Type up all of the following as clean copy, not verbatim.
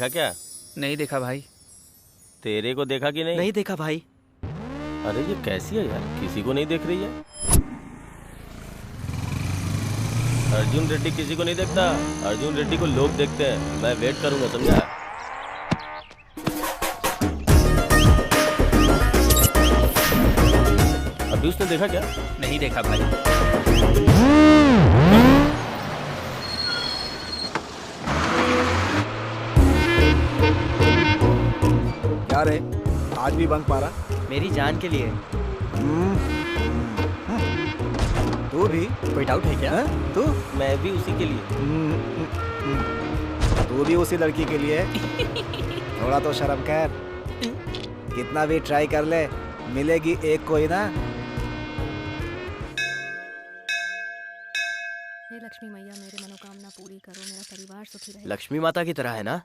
देखा क्या? नहीं देखा भाई। तेरे को देखा कि नहीं? नहीं देखा भाई। अरे ये कैसी है यार, किसी को नहीं देख रही है। अर्जुन रेड्डी किसी को नहीं देखता, अर्जुन रेड्डी को लोग देखते हैं। मैं वेट करूंगा, समझा? अभी उसने देखा क्या? नहीं देखा भाई। क्या रे, आज भी बंक मारा? मेरी जान के लिए। तू भी? कोई डाउट है क्या? तू? मैं भी उसी के लिए। तू भी उसी लड़की के लिए? थोड़ा तो शर्म कर। कितना भी ट्राई कर ले, मिलेगी एक कोई ना। हे लक्ष्मी मैया, मेरे मनोकामना पूरी करो, मेरा परिवार सुखी रहे। लक्ष्मी माता की तरह है ना?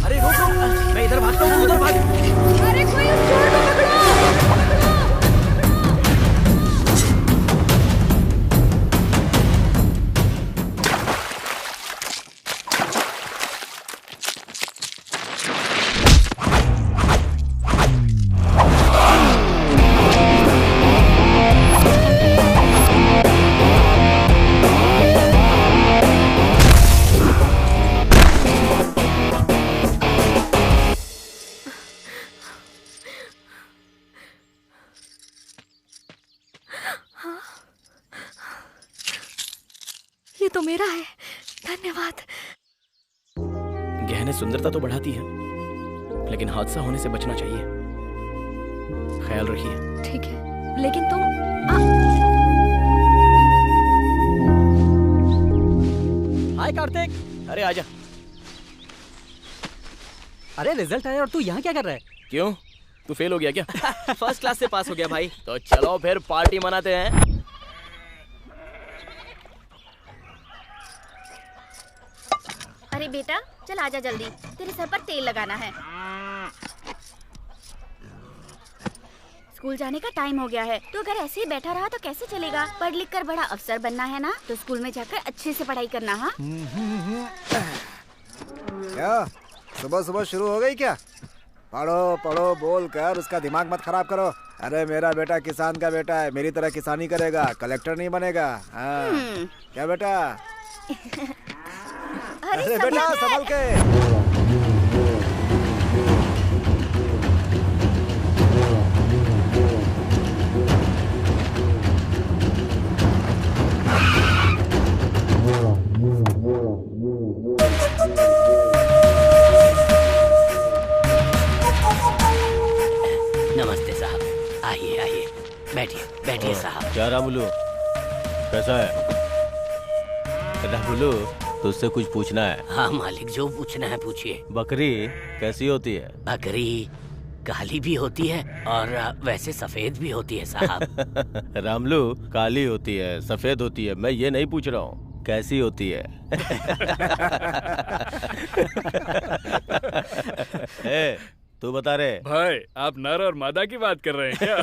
अरे रुक रुक, मैं इधर भागता हूँ, उधर भाग। अरे कोई उस चोर को पकड़ो। ये तो मेरा है, धन्यवाद। गहने सुंदरता तो बढ़ाती है, लेकिन हादसा होने से बचना चाहिए। ख्याल रखिए। ठीक है, लेकिन तुम हाय कार्तिक। अरे आजा। अरे रिजल्ट आया और तू यहाँ क्या कर रहा है? क्यों, तू फेल हो गया क्या? फर्स्ट क्लास से पास हो गया भाई। तो चलो फिर पार्टी मनाते हैं। अरे बेटा चल आजा जल्दी, तेरे सर पर तेल लगाना है। स्कूल जाने का टाइम हो गया है, तो अगर ऐसे ही बैठा रहा तो कैसे चलेगा? पढ़ लिख कर बड़ा अफसर बनना है ना, तो स्कूल में जाकर अच्छे से पढ़ाई करना। हाँ क्या सुबह सुबह शुरू हो गई क्या? पढ़ो पढ़ो बोल कर उसका दिमाग मत खराब करो। अरे मेरा बेटा किसान का बेटा है, मेरी तरह किसानी करेगा, कलेक्टर नहीं बनेगा। हाँ। क्या बेटा? अरे बेटा संभल के। नमस्ते साहब, आइए आइए, बैठिए बैठिए साहब। क्या रामुलू, कैसा है? रामुलू, तुझसे कुछ पूछना है। हाँ मालिक, जो पूछना है पूछिए। बकरी कैसी होती है? बकरी काली भी होती है और वैसे सफेद भी होती है साहब। रामलू, काली होती है, सफेद होती है, मैं ये नहीं पूछ रहा हूँ, कैसी होती है? ए, तू बता रे। भाई आप नर और मादा की बात कर रहे हैं क्या?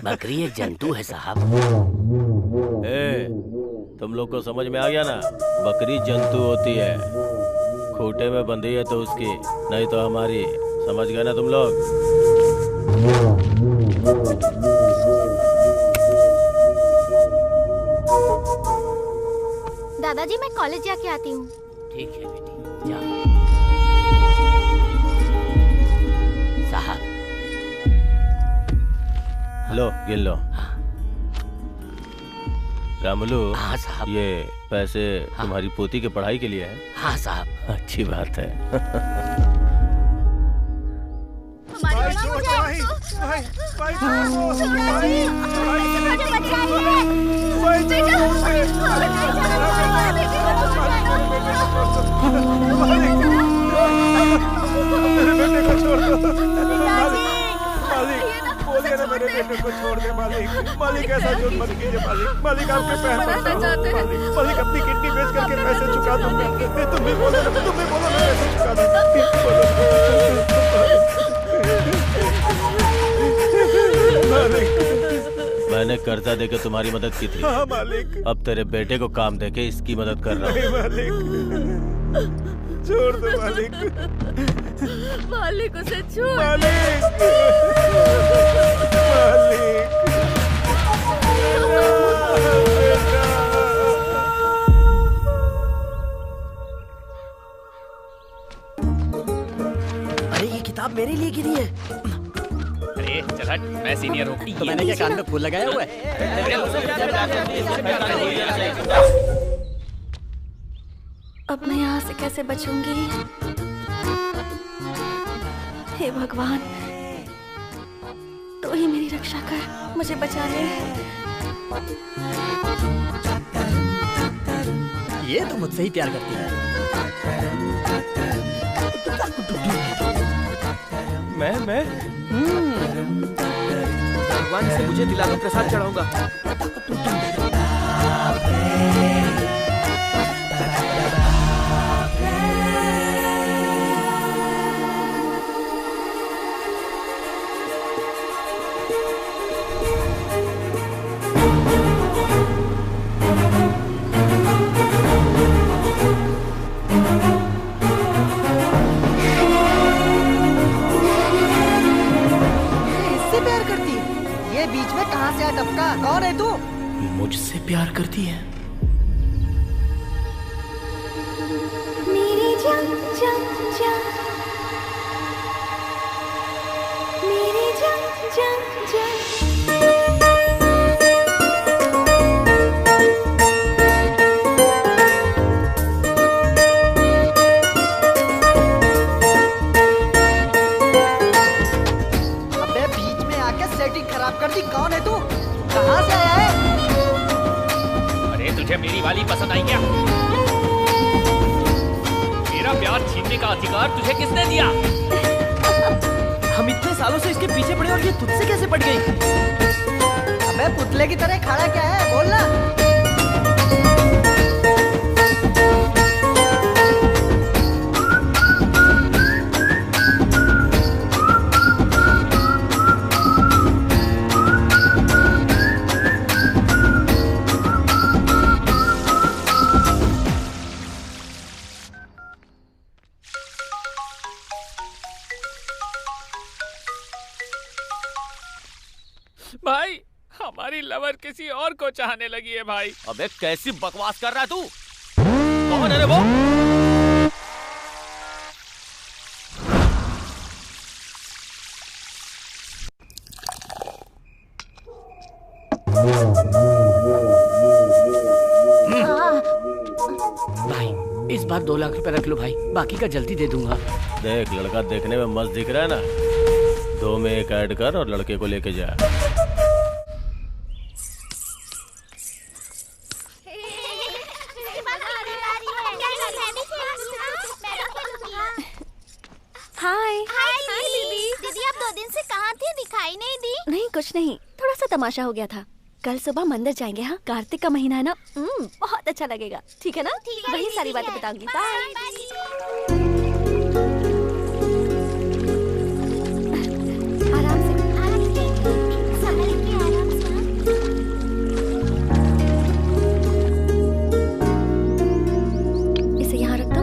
बकरी एक जंतु है साहब। ए, तुम लोग को समझ में आ गया ना? बकरी जंतु होती है, खूंटे में बंधी है तो उसकी, नहीं तो हमारी। समझ गए ना तुम लोग? दादाजी मैं कॉलेज जाके आती हूँ। ठीक है बेटी, जाओ। साहब लो गिन लो। रामुलू, हाँ साहब। ये पैसे तुम्हारी पोती की पढ़ाई के लिए है? हाँ साहब। अच्छी बात है। मेरे बेटे को छोड़ दे मालिक। मालिक ऐसा जुल्म मत कीजिए मालिक। मालिक आपके पैर पड़ता हूं। मालिक अपनी किडनी बेच करके पैसे चुका दूंगा। तुम भी बोलो मैं पैसे चुका दूंगा। मालिक। मैंने कर्जा देके तुम्हारी मदद की थी। हाँ मालिक। अब तेरे बेटे को काम देके इसकी मदद कर रहा हूँ। नहीं मालिक, छोड़ दो मालिक। मालिक उसे छोड़। मालिक, मालिक। अरे ये किताब मेरे लिए गिरी है। अरे चल हट, मैं सीनियर हूँ। तो मैंने क्या कान में फूल लगाया हुआ है? अब मैं यहाँ से कैसे बचूंगी? हे भगवान, तो ही मेरी रक्षा कर, मुझे बचा ले। ये तो मुझसे ही प्यार करती है। मैं भगवान से मुझे दिला दो, प्रसाद चढ़ाऊंगा। इससे प्यार करती है? ये बीच में कहाँ से आ टपका? कौन है तू? मुझसे प्यार करती है? मेरी जान जान जान, मेरी जान जान जान। अबे बीच में आके सेटिंग खराब कर दी। कौन है तू? कहाँ से आया है? अरे तुझे मेरी वाली पसंद आई क्या? मेरा प्यार छीनने का अधिकार तुझे किसने दिया? हम इतने सालों से इसके पीछे पड़े और ये तुझसे कैसे पड़ गई? अबे पुतले की तरह खड़ा क्या है? बोलना। भाई हमारी लवर किसी और को चाहने लगी है भाई। अबे कैसी बकवास कर रहा है तू? कौन है रे वो? भाई इस बार 2 लाख रुपए रख लो भाई, बाकी का जल्दी दे दूंगा। देख, लड़का देखने में मस्त दिख रहा है ना, 2 में 1 ऐड कर और लड़के को लेके जा। हाय हाय दीदी। दीदी आप 2 दिन से कहाँ थी? दिखाई नहीं दी। नहीं कुछ नहीं, थोड़ा सा तमाशा हो गया था। कल सुबह मंदिर जाएंगे। हाँ, कार्तिक का महीना है ना, बहुत अच्छा लगेगा। ठीक है ना? वही सारी बातें बताऊंगी। बाय। आराम से। इसे यहाँ रख दो।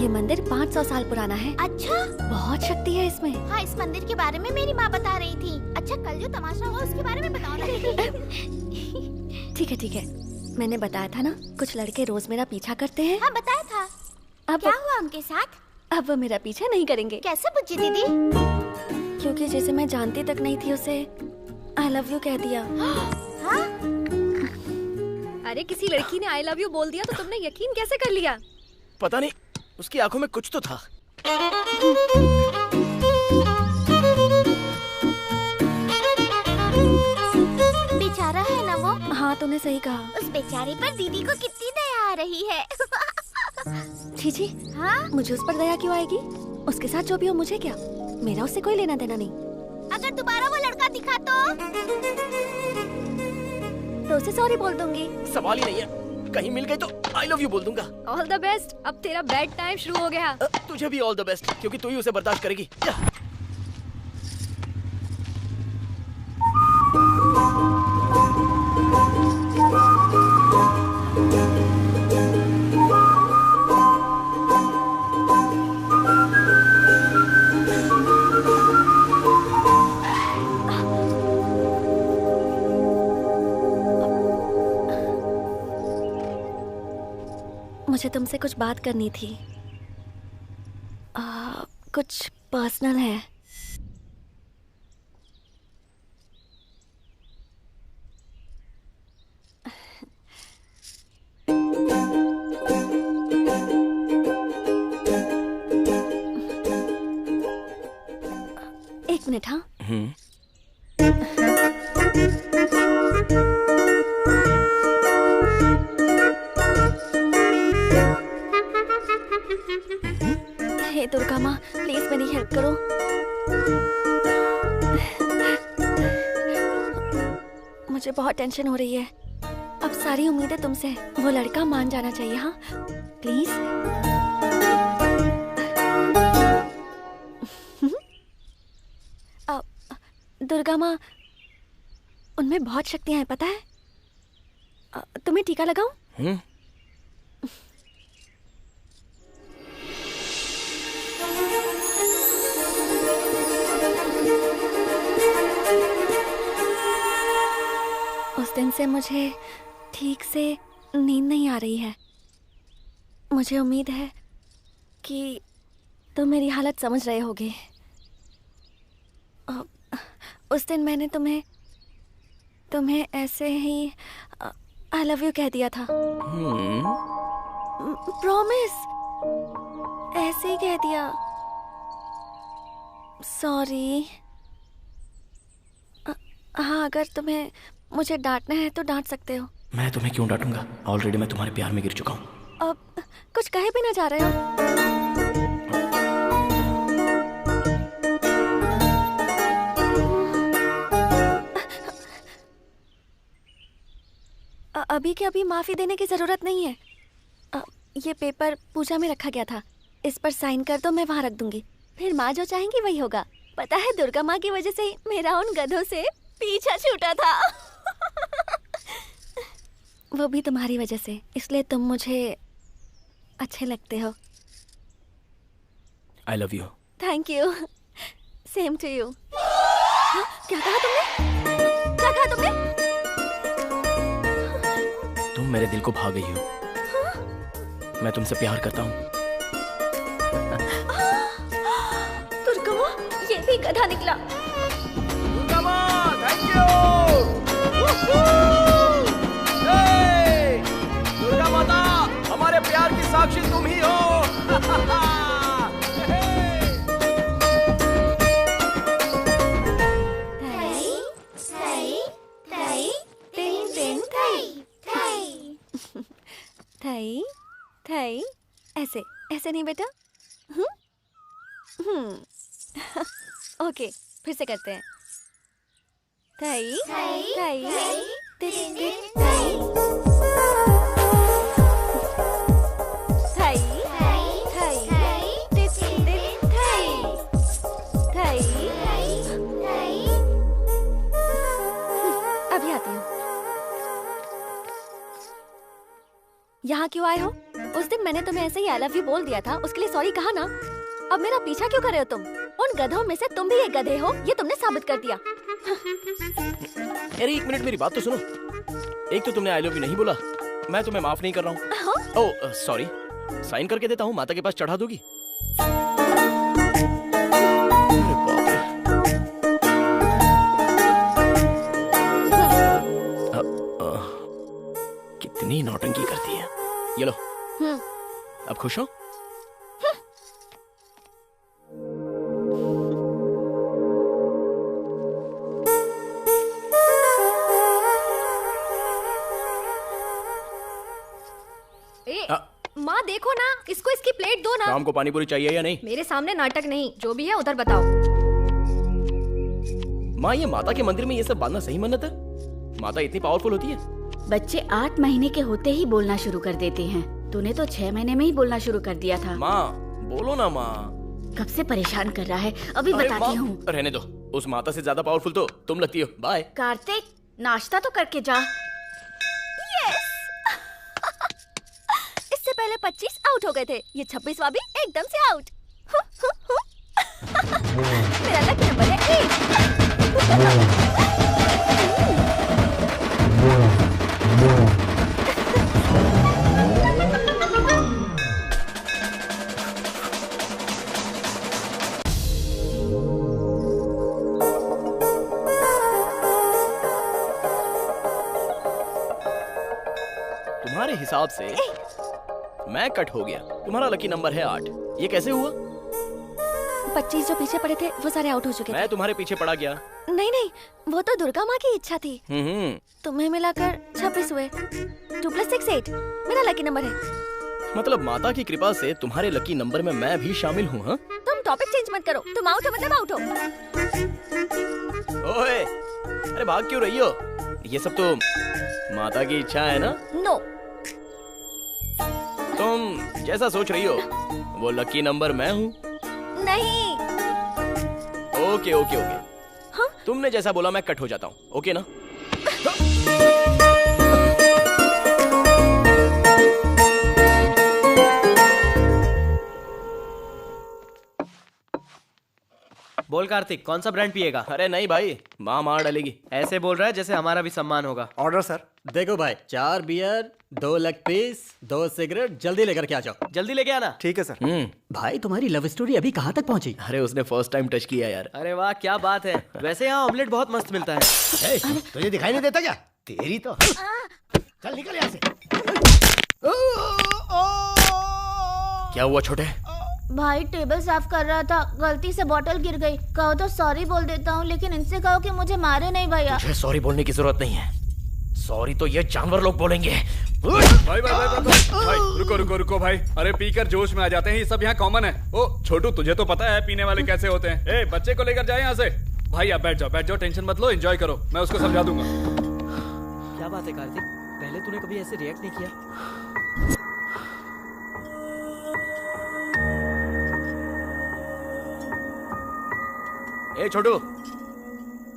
ये मंदिर 500 साल पुराना है। अच्छा, बहुत शक्ति है इसमें। हाँ इस मंदिर के बारे में मेरी माँ बता रही थी। अच्छा कल जो तमाशा हुआ उसके बारे में बताओ ना। ठीक है ठीक है, मैंने बताया था ना, कुछ लड़के रोज मेरा पीछा करते हैं। हाँ बताया था। अब क्या हुआ उनके साथ? अब वो मेरा पीछा नहीं करेंगे। कैसे बुज्जी दीदी? क्योंकि जैसे मैं जानती तक नहीं थी उसे आई लव यू कह दिया। हाँ? अरे किसी लड़की ने आई लव यू बोल दिया तो तुमने यकीन कैसे कर लिया? पता नहीं, उसकी आंखों में कुछ तो था। बेचारा है ना वो। हाँ तूने सही कहा। उस बेचारे पर दीदी को कितनी दया आ रही है। छी छी, हाँ? मुझे उस पर दया क्यों आएगी? उसके साथ जो भी हो मुझे क्या, मेरा उससे कोई लेना देना नहीं। अगर दोबारा वो लड़का दिखा तो उसे सॉरी बोल दूंगी। सवाल ही नहीं है, कहीं मिल गई तो आई लव यू बोल दूंगा। All the best. अब तेरा बेड टाइम शुरू हो गया। तुझे भी ऑल द बेस्ट, क्योंकि तू ही उसे बर्दाश्त करेगी। मुझे तुमसे कुछ बात करनी थी। कुछ पर्सनल है। एक मिनट। हाँ हे दुर्गा माँ, प्लीज मेरी हेल्प करो। मुझे बहुत टेंशन हो रही है। अब सारी उम्मीदें तुमसे है। वो लड़का मान जाना चाहिए। हाँ प्लीज। दुर्गा माँ, उनमें बहुत शक्तियां हैं, पता है? तुम्हें टीका लगाऊं? उस दिन से मुझे ठीक से नींद नहीं आ रही है। मुझे उम्मीद है कि तुम मेरी हालत समझ रहे होगे। उस दिन मैंने तुम्हें ऐसे ही आई लव यू कह दिया था। प्रॉमिस, ऐसे ही कह दिया। सॉरी। हाँ, अगर तुम्हें मुझे डांटना है तो डांट सकते हो। मैं तुम्हें क्यों डांटूंगा? ऑलरेडी मैं तुम्हारे प्यार में गिर चुका हूँ। अब कुछ कहे भी ना जा रहे हो। अभी के अभी माफी देने की जरूरत नहीं है। ये पेपर पूजा में रखा गया था, इस पर साइन कर दो, मैं वहां रख दूंगी। फिर माँ जो चाहेंगी वही होगा। पता है, दुर्गा माँ की वजह से ही मेरा उन गधों से पीछा छूटा था। वो भी तुम्हारी वजह से, इसलिए तुम मुझे अच्छे लगते हो। I love you. Thank you. Same to you. क्या कहा तुमने? क्या कहा तुमने? तुम मेरे दिल को भा गई हो। मैं तुमसे प्यार करता हूँ। दुर्गा माँ, ये भी गधा निकला। दुर्गा माँ, थैंक यू। दुर्गा माता, हमारे प्यार की साक्षी तुम ही हो। थई थई, ऐसे ऐसे नहीं बेटा। ओके, फिर से करते हैं। थई थई थई थई थई अभी आती हूँ। यहाँ क्यों आए हो? उस दिन मैंने तुम्हें ऐसे ही आई लव यू बोल दिया था, उसके लिए सॉरी कहा ना। अब मेरा पीछा क्यों कर रहे हो तुम? उन गधों में से तुम भी एक गधे हो, ये तुमने साबित कर दिया। अरे एक मिनट, मेरी बात तो सुनो। एक तो तुमने आई लव यू नहीं बोला, मैं तुम्हें माफ नहीं कर रहा हूँ। ओह सॉरी, साइन करके देता हूँ, माता के पास चढ़ा दोगी? कितनी नौटंकी करती है। ये लो। अब खुश हो? माँ देखो ना, इसको इसकी प्लेट दो ना। शाम को पानी पूरी चाहिए या नहीं? मेरे सामने नाटक नहीं, जो भी है उधर बताओ। माँ, ये माता के मंदिर में ये सब बांधना सही मन्नत है? माता इतनी पावरफुल होती है? बच्चे 8 महीने के होते ही बोलना शुरू कर देते हैं। तूने तो 6 महीने में ही बोलना शुरू कर दिया था। माँ बोलो ना माँ। कब से परेशान कर रहा है, अभी बताती हूँ। रहने दो, उस माता से ज्यादा पावरफुल तो तुम लगती हो। बाय। कार्तिक, नाश्ता तो करके जा। इससे पहले 25 आउट हो गए थे, ये 26वां भी एकदम से आउट। मेरा लकी नंबर है 1। तुम्हारे हिसाब से मैं कट हो गया। तुम्हारा लकी नंबर है 8। ये कैसे हुआ? 25 जो पीछे पड़े थे वो सारे आउट हो चुके थे। मैं तुम्हारे पीछे पड़ा गया। नहीं नहीं, वो तो दुर्गा माँ की इच्छा थी। तुम्हें मिलाकर 26 हुए। 2 + 6 8 मेरा लकी नंबर है। मतलब माता की कृपा से तुम्हारे लकी नंबर में मैं भी शामिल हूँ। हाँ? तुम टॉपिक चेंज मत करो। तुम आउट हो मतलब आउट हो। ओए, अरे भाग क्यों रही हो? ये सब तो माता की इच्छा है ना? नो। तुम जैसा सोच रही हो वो लकी नंबर मैं हूँ। नहीं। Okay okay okay. हाँ? तुमने जैसा बोला मैं कट हो जाता हूँ। ओके ना? बोल कार्तिक, कौन सा ब्रांड पिएगा? अरे नहीं भाई, माँ मार डालेगी। ऐसे बोल रहा है जैसे हमारा भी सम्मान होगा। Order sir. देखो भाई, 4 बियर, 2 लेग पीस, 2 सिगरेट, जल्दी लेकर के आ जाओ। जल्दी लेके आना। ठीक है सर। भाई तुम्हारी लव स्टोरी अभी कहाँ तक पहुंची? अरे उसने फर्स्ट टाइम टच किया यार। अरे वाह क्या बात है। वैसे यहाँ ऑमलेट बहुत मस्त मिलता है। तुझे दिखाई नहीं देता क्या? तेरी तो चल निकल यहाँ से। क्या हुआ छोटे? भाई टेबल साफ कर रहा था, गलती से बोतल गिर गई। कहो तो सॉरी बोल देता हूँ, लेकिन इनसे कहो कि मुझे मारे नहीं भैया। तुझे सॉरी बोलने की जरूरत नहीं है। सॉरी तो ये जानवर लोग बोलेंगे। भाई रुको भाई। अरे पीकर जोश में आ जाते हैं, ये सब यहाँ कॉमन है। ओ छोटू, तुझे तो पता है पीने वाले कैसे होते हैं। ए बच्चे को लेकर जाए यहाँ से। भाई आप बैठ जाओ, टेंशन मत लो, एंजॉय करो, मैं उसको समझा दूंगा। क्या बात है कार्तिक, पहले तूने कभी ऐसे रिएक्ट नहीं किया। ए छोटू,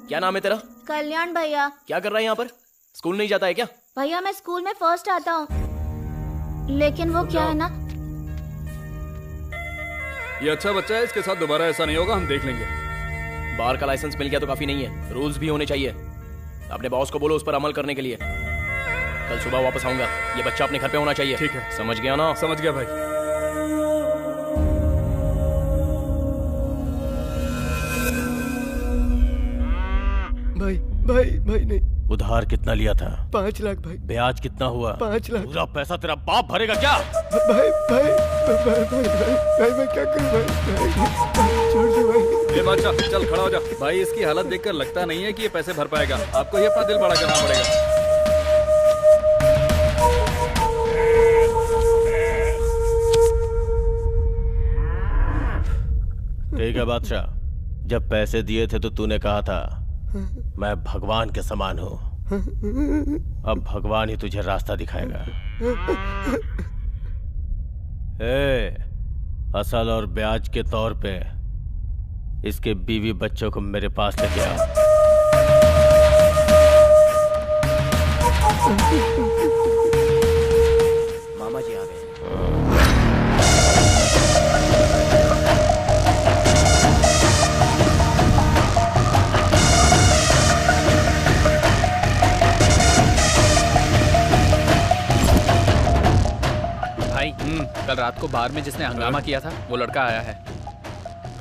क्या नाम है तेरा? कल्याण भैया। क्या कर रहा है यहाँ पर? स्कूल नहीं जाता है क्या? भैया मैं स्कूल में फर्स्ट आता हूँ, लेकिन वो क्या है ना, ये अच्छा बच्चा है, इसके साथ दोबारा ऐसा नहीं होगा, हम देख लेंगे। बार का लाइसेंस मिल गया तो काफी नहीं है, रूल्स भी होने चाहिए। अपने बॉस को बोलो उस पर अमल करने के लिए। कल सुबह वापस आऊंगा, ये बच्चा अपने घर पे होना चाहिए। ठीक है, समझ गया ना? समझ गया भाई। भाई नहीं। उधार कितना लिया था? 5 लाख भाई। ब्याज कितना हुआ? 5 लाख। पूरा पैसा तेरा बाप भरेगा क्या? भाई मैं क्या करूं भाई, छोड़ दो भाई। ये बादशाह चल खड़ा हो जा। भाई इसकी हालत देखकर लगता नहीं है कि ये पैसे भर पाएगा, आपको ही अपना दिल बड़ा करना पड़ेगा। ठीक है बादशाह, जब पैसे दिए थे तो तूने कहा था मैं भगवान के समान हूँ। अब भगवान ही तुझे रास्ता दिखाएगा। असल और ब्याज के तौर पे इसके बीवी बच्चों को मेरे पास लेके आओ। मामा जी आ गए। कल रात को बार में जिसने हंगामा किया था वो लड़का आया है।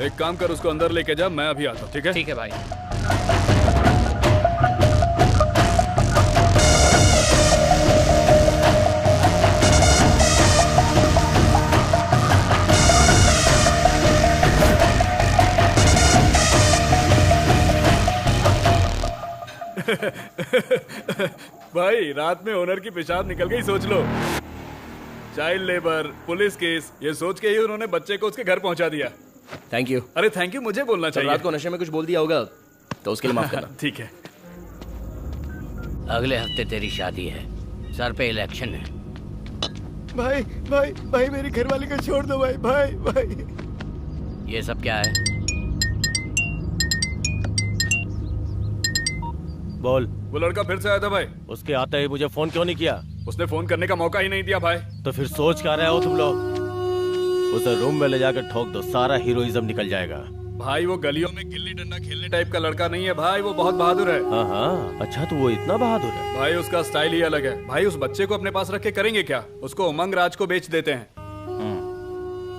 एक काम कर, उसको अंदर लेके जा, मैं अभी आता हूँ। ठीक है? ठीक है भाई। भाई रात में ओनर की पेशाब निकल गई, सोच लो। चाइल्ड लेबर, पुलिस केस, ये सोच के ही उन्होंने बच्चे को उसके घर पहुंचा दिया। Thank you. अरे थैंक यू मुझे बोलना चाहिए। रात को नशे में कुछ बोल दिया होगा तो उसके लिए माफ करना। ठीक है। अगले हफ्ते तेरी शादी है, सर पे इलेक्शन है। भाई मेरी घरवाली को छोड़ दो भाई। ये सब क्या है? बोल। वो लड़का फिर से आया था भाई। उसके आते ही मुझे फोन क्यों नहीं किया? उसने फोन करने का मौका ही नहीं दिया भाई। तो फिर सोच क्या रहे हो तुम लोग? उसे रूम में ले जाकर ठोक दो, सारा हीरोइज्म निकल जाएगा। भाई वो गलियों में गिल्ली डंडा खेलने टाइप का लड़का नहीं है भाई, वो बहुत बहादुर है। हाँ, अच्छा तो वो इतना बहादुर है? भाई उसका स्टाइल ही अलग है। भाई उस बच्चे को अपने पास रख के करेंगे क्या? उसको उमंग राज को बेच देते हैं।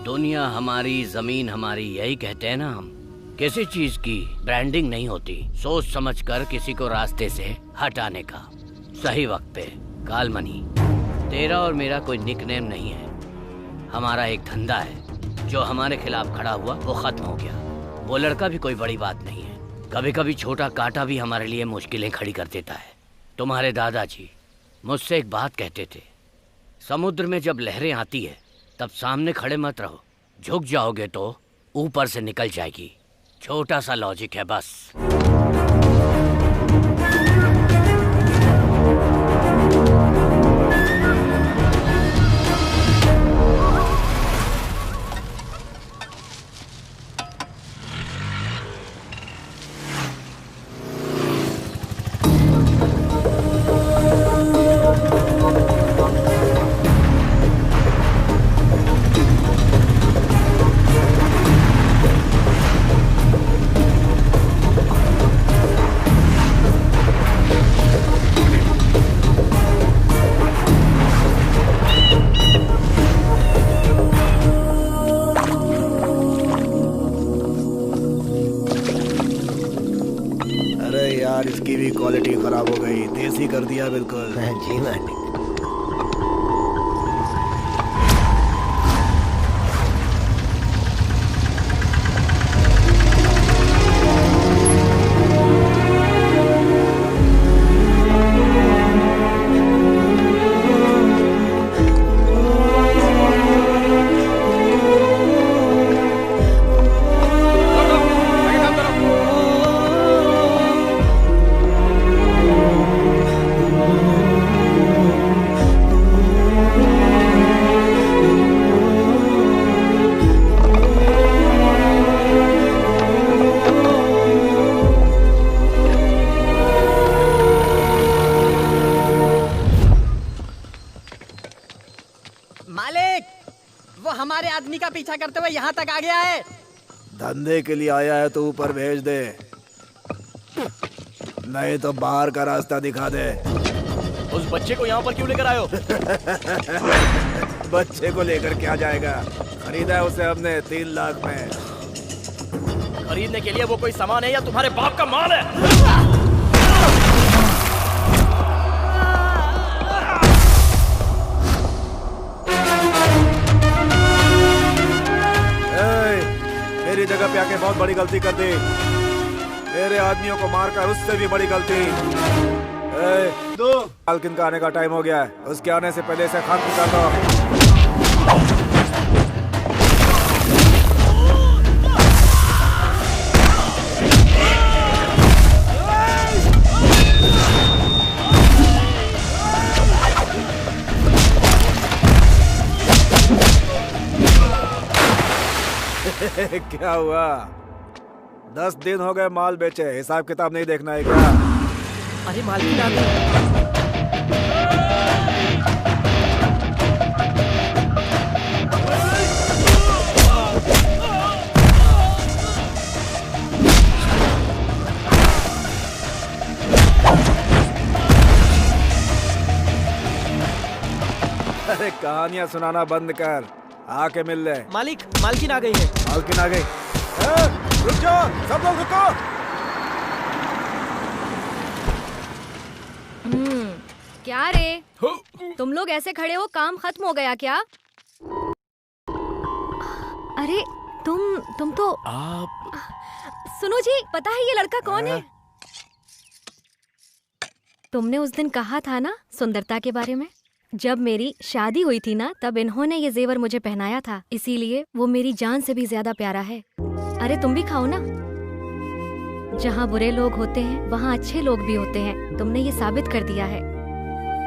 दुनिया हमारी, जमीन हमारी, यही कहते हैं ना हम। किसी चीज की ब्रांडिंग नहीं होती, सोच समझ कर किसी को रास्ते से हटाने का। सही वक्त पे काल मनी। तेरा और मेरा कोई निकनेम नहीं है, हमारा एक धंधा है। जो हमारे खिलाफ खड़ा हुआ वो खत्म हो गया। वो लड़का भी कोई बड़ी बात नहीं है। कभी कभी छोटा कांटा भी हमारे लिए मुश्किलें खड़ी कर देता है। तुम्हारे दादाजी मुझसे एक बात कहते थे, समुद्र में जब लहरें आती है तब सामने खड़े मत रहो, झुक जाओगे तो ऊपर से निकल जाएगी। छोटा सा लॉजिक है बस। इसकी भी क्वालिटी खराब हो गई, देसी कर दिया बिल्कुल। जी मालिक। पीछा करते हुए यहाँ तक आ गया है। धंधे के लिए आया है तो ऊपर भेज दे, नहीं तो बाहर का रास्ता दिखा दे। उस बच्चे को यहाँ पर क्यों लेकर आए हो? बच्चे को लेकर क्या जाएगा, खरीदा है उसे हमने 3 लाख में। खरीदने के लिए वो कोई सामान है या तुम्हारे बाप का माल है? मेरी जगह पे आके बहुत बड़ी गलती कर दी, मेरे आदमियों को मारकर उससे भी बड़ी गलती। दो मालकिन का आने का टाइम हो गया है, उसके आने से पहले से खाक कर दो। क्या हुआ? 10 दिन हो गए माल बेचे, हिसाब किताब नहीं देखना है क्या? अरे मालकिन आ गई। अरे कहानियां सुनाना बंद कर, आके मिल ले। मालिक, मालकिन आ गई है। मालकिन आ गई। रुक जाओ, सब लोग रुको। क्या रे, तुम लोग ऐसे खड़े हो, काम खत्म हो गया क्या? अरे तुम तो आप सुनो जी, पता है ये लड़का कौन है? तुमने उस दिन कहा था ना सुंदरता के बारे में, जब मेरी शादी हुई थी ना, तब इन्होंने ये जेवर मुझे पहनाया था, इसीलिए वो मेरी जान से भी ज्यादा प्यारा है। अरे तुम भी खाओ ना। जहाँ बुरे लोग होते हैं वहाँ अच्छे लोग भी होते हैं, तुमने ये साबित कर दिया है।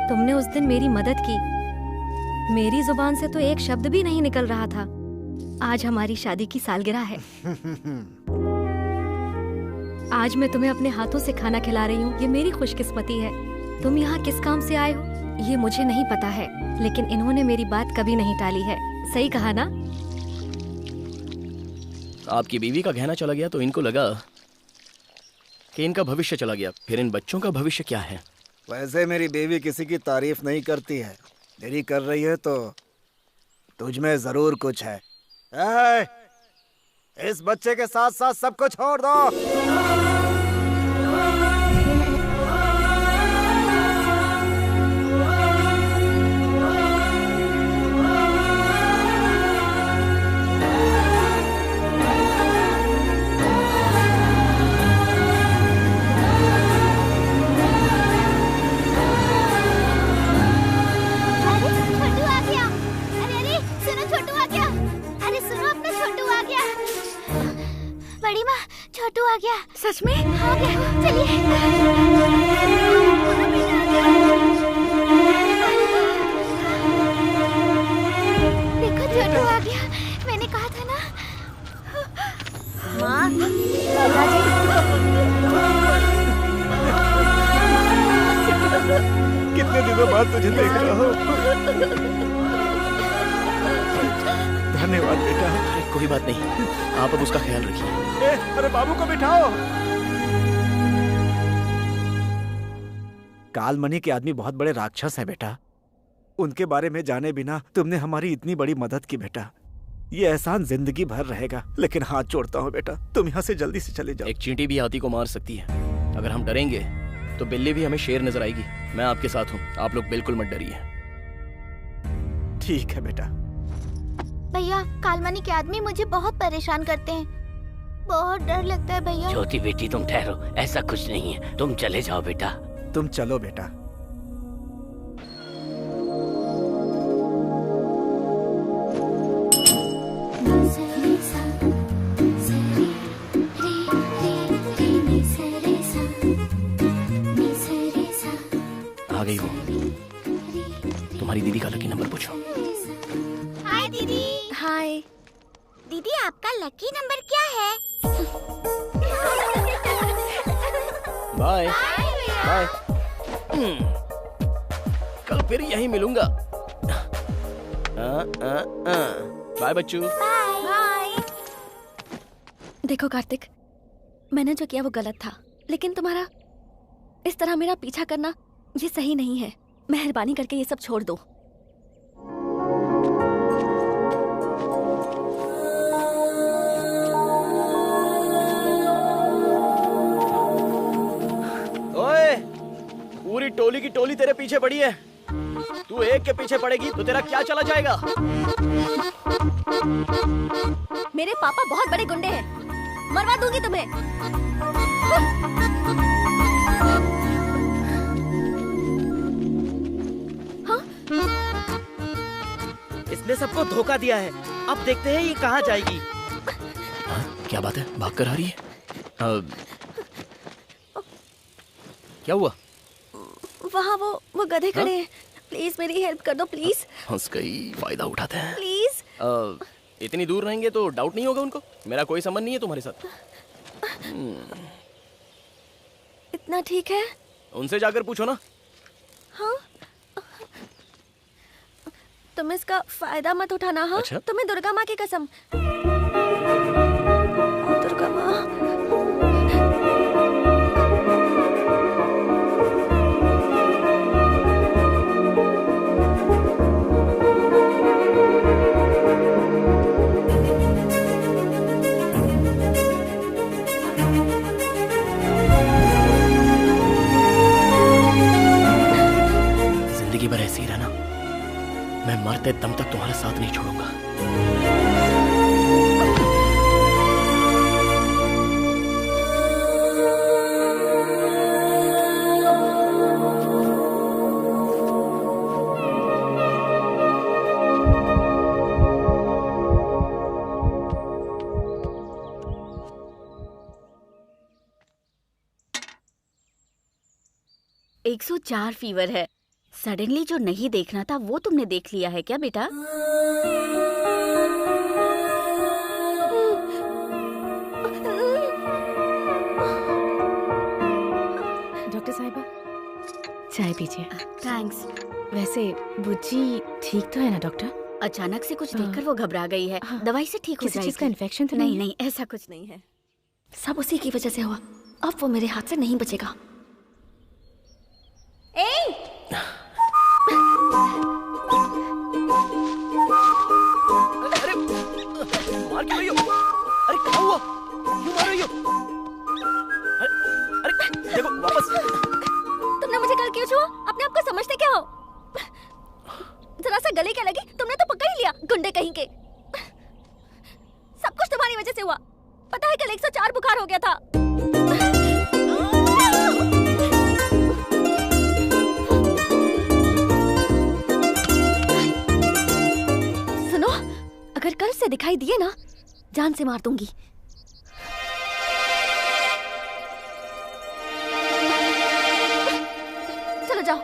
तुमने उस दिन मेरी मदद की, मेरी जुबान से तो एक शब्द भी नहीं निकल रहा था। आज हमारी शादी की सालगिरह है। आज मैं तुम्हें अपने हाथों से खाना खिला रही हूँ, ये मेरी खुशकिस्मती है। तुम यहाँ किस काम से आए हो ये मुझे नहीं पता है, लेकिन इन्होंने मेरी बात कभी नहीं टाली है। सही कहा ना? आपकी बीवी का गहना चला गया तो इनको लगा कि इनका भविष्य चला गया, फिर इन बच्चों का भविष्य क्या है? वैसे मेरी बीवी किसी की तारीफ नहीं करती है, तेरी कर रही है तो तुझमें जरूर कुछ है। इस बच्चे के साथ साथ सबको छोड़ दो। कितने दिनों बाद तुझे देख रहा हूँ। धन्यवाद बेटा। कोई बात नहीं, आप अब उसका ख्याल रखिए। अरे बाबू को बिठाओ। कालमणि के आदमी बहुत बड़े राक्षस हैं बेटा। उनके बारे में जाने बिना तुमने हमारी इतनी बड़ी मदद की बेटा। ये एहसान जिंदगी भर रहेगा। लेकिन हाथ जोड़ता हूँ बेटा, तुम यहाँ से जल्दी से चले जाओ। एक चींटी भी हाथी को मार सकती है। अगर हम डरेंगे तो बिल्ली भी हमें शेर नजर आएगी। मैं आपके साथ हूँ, आप लोग बिल्कुल मत डरिए। ठीक है बेटा। भैया, कालमणि के आदमी मुझे बहुत परेशान करते हैं। बहुत डर लगता है भैया। ज्योति बेटी तुम ठहरो, ऐसा कुछ नहीं है, तुम चले जाओ बेटा। तुम चलो बेटा। आ गई वो। तुम्हारी दीदी का लकी नंबर पूछो। हाय दीदी। हाय दीदी, आपका लकी नंबर क्या है? Bye bye. कल फिर यहीं मिलूंगा। बाय बच्चू। बाय। देखो कार्तिक, मैंने जो किया वो गलत था, लेकिन तुम्हारा इस तरह मेरा पीछा करना ये सही नहीं है। मेहरबानी करके ये सब छोड़ दो। ओए, पूरी टोली की टोली तेरे पीछे पड़ी है। तू एक के पीछे पड़ेगी तो तेरा क्या चला जाएगा? मेरे पापा बहुत बड़े गुंडे हैं, मरवा दूंगी तुम्हें। हाँ? इसने सबको धोखा दिया है। अब देखते हैं ये कहाँ जाएगी। हाँ? क्या बात है, भाग कर आ रही है? क्या हुआ? वहाँ वो गधे खड़े हैं। प्लीज मेरी हेल्प कर दो प्लीज। हंस गई, फायदा उठाते हैं। प्लीज। इतनी दूर रहेंगे तो डाउट नहीं होगा उनको? मेरा कोई संबंध नहीं है तुम्हारे साथ। इतना ठीक है? उनसे जाकर पूछो ना। हाँ? तुम इसका फायदा मत उठाना। हाँ? अच्छा? तुम्हें दुर्गा माँ की कसम। दुर्गा माँ। जिंदगी भर ऐसे ही रहना। मैं मरते दम तक तुम्हारा साथ नहीं छोड़ूंगा। एक 104 फीवर है। सडनली जो नहीं देखना था वो तुमने देख लिया है क्या बेटा? डॉक्टर साहिबा, चाय पीजिए। थैंक्स। वैसे बुच्ची ठीक तो है ना डॉक्टर? अचानक से कुछ देखकर वो घबरा गई है। दवाई से ठीक हो किसी जाएगी। चीज का इन्फेक्शन तो नहीं नहीं, ऐसा कुछ नहीं है। सब उसी की वजह से हुआ। अब वो मेरे हाथ से नहीं बचेगा। अरे मार क्यों रही हो? अरे क्या हुआ? क्यों मार रही हो? अरे देखो वापस। तुमने मुझे कल क्यों छुआ? अपने आप को समझते क्या हो? जरा सा गले क्या लगी? तुमने तो पकड़ ही लिया, गुंडे कहीं के। सब कुछ तुम्हारी वजह से हुआ। पता है कल 104 बुखार हो गया था। सुनो, अगर कल से दिखाई दिए ना, जान से मार दूंगी। चलो जाओ।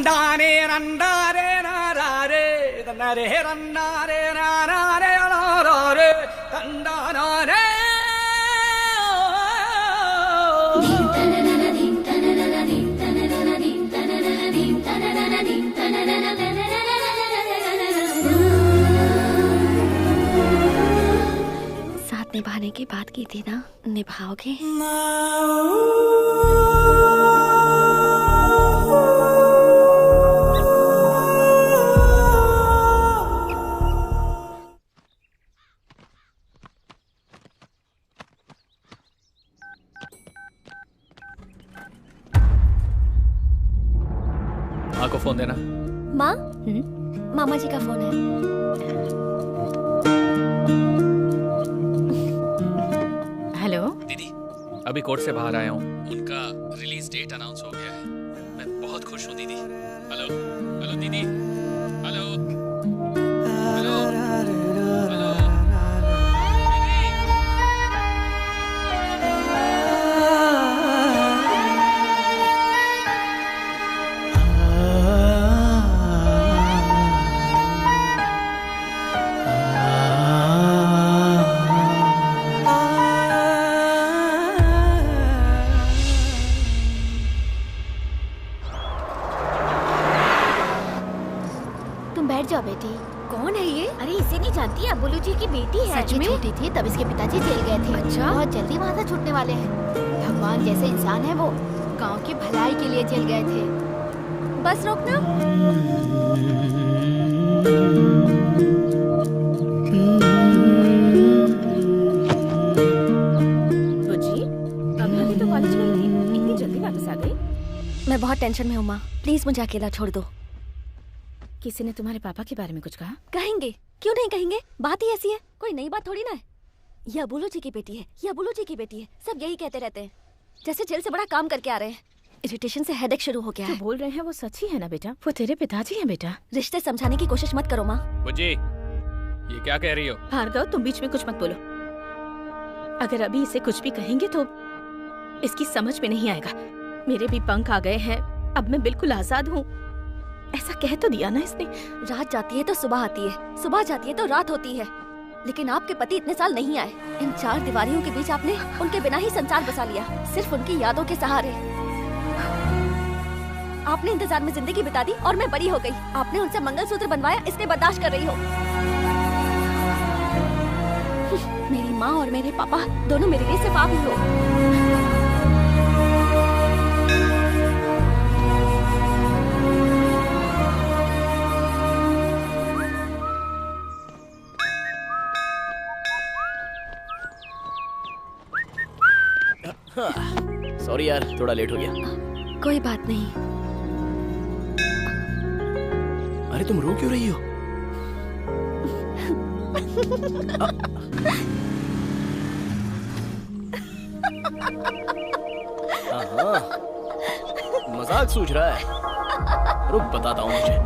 तंडाने रंडारे नारे तंडारे रंडारे नारे नारे तंडारे साथ निभाने की बात की थी ना, निभाओगे? माँ को फोन देना। माँ? मामा जी का फोन है। हेलो दीदी, अभी कोर्ट से बाहर आया हूँ, उनका रिलीज डेट अनाउंस हो गया है। मैं बहुत खुश हूँ दीदी। हेलो हेलो दीदी, हेलो हेलो हेलो जाओ बेटी। कौन है ये? अरे इसे नहीं जानती, अबुलू जी की बेटी है। सच में? छोटी थी तब इसके पिताजी जेल गए थे। अच्छा? बहुत जल्दी वहाँ से छूटने वाले हैं। भगवान जैसे इंसान है वो, गांव की भलाई के लिए जेल गए थे। बस रोकना। जी, अभी तो कॉलेज गई थी, इतनी जल्दी वापस आ गई? मैं बहुत टेंशन में हूँ माँ, प्लीज मुझे अकेला छोड़ दो। किसी ने तुम्हारे पापा के बारे में कुछ कहा? कहेंगे, क्यों नहीं कहेंगे, बात ही ऐसी है, कोई नई बात थोड़ी ना है। ये अबुलू जी की बेटी है, ये अबुलू जी की बेटी है, सब यही कहते रहते हैं, जैसे जेल से बड़ा काम करके आ रहे हैं। इरिटेशन से हेडेक शुरू हो गया है। जो बोल रहे हैं वो सच ही है ना बेटा? वो तेरे पिताजी हैं बेटा। रिश्ते समझाने की कोशिश मत करो माँ। बुज्जी, ये क्या कह रही हो? भार्गव, तुम बीच में कुछ मत बोलो। अगर अभी इसे कुछ भी कहेंगे तो इसकी समझ में नहीं आएगा। मेरे भी पंख आ गए हैं, अब मैं बिल्कुल आजाद हूँ। ऐसा कह तो दिया ना इसने। रात जाती है तो सुबह आती है, सुबह जाती है तो रात होती है, लेकिन आपके पति इतने साल नहीं आए। इन चार दीवारियों के बीच आपने उनके बिना ही संसार बसा लिया, सिर्फ उनकी यादों के सहारे। आपने इंतजार में जिंदगी बिता दी और मैं बरी हो गई। आपने उनसे मंगलसूत्र बनवाया, इसलिए बर्दाश्त कर रही हो। मेरी माँ और मेरे पापा दोनों मेरे लिए सिर्फ आप ही हो। सॉरी यार, थोड़ा लेट हो गया। कोई बात नहीं। अरे तुम रो क्यों रही हो? मजाक सूझ रहा है। रुक बताता हूँ मुझे।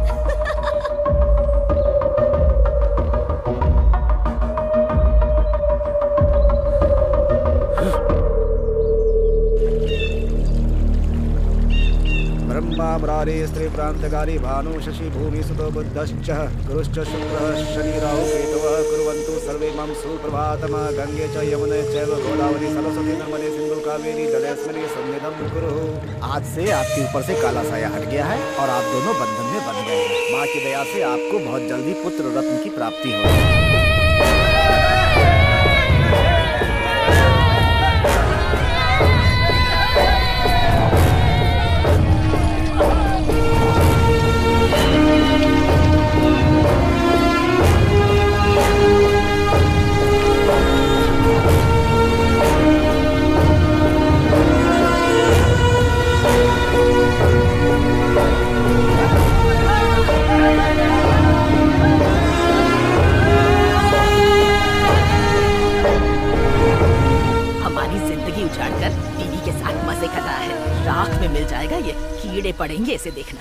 ब्रह्मा मुरारी स्त्री प्रांतकारी भानु शशि भूमि सुतो बुद्धश्च गुरुश्च शुक्रः शनि राहु केतवः कुर्वन्तु सर्वे मम सुप्रभातम्। गंगे च यमुने चैव गोदावरी सरस्वती नर्मदे सिंधु कावेरी जलेस्मिन् सन्निधिं कुरु। आज से आपके ऊपर से काला साया हट गया है और आप दोनों बंधन में बंध गए हैं। माँ की दया से आपको बहुत जल्दी पुत्र रत्न की प्राप्ति होगी। उछाड़कर टीवी के साथ मजे कर रहा है। राख में मिल जाएगा ये, कीड़े पड़ेंगे इसे देखना।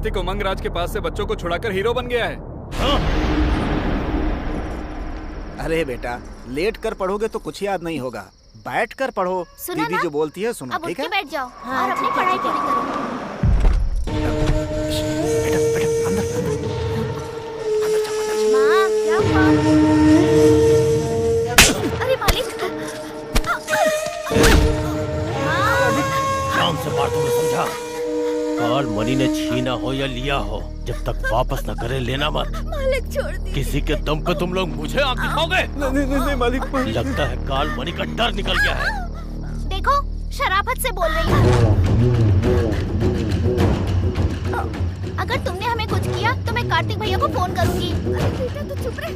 कार्तिक उमंग राज के पास से बच्चों को छुड़ाकर हीरो बन गया है। अरे बेटा, लेट कर पढ़ोगे तो कुछ याद नहीं होगा, बैठ कर पढ़ो। दीदी जो बोलती है सुनो, अब ठीक उठ है? के बैठ जाओ और अपनी पढ़ाई पूरी करो। माँ, क्या हुआ? अरे मालिक! शाम से बात तुमने समझा? काल मनी ने छीना हो या लिया हो, जब तक वापस न करे लेना मत। मालिक छोड़ दी। किसी के दम पे तुम लोग मुझे आंख दिखाओगे? नहीं मालिक। लगता है काल मनी का डर निकल गया है। देखो, शराफत से बोल रही है। अगर तुमने हमें कुछ किया तो मैं कार्तिक भैया को फोन करूंगी। अरे बेटा तू चुप रह।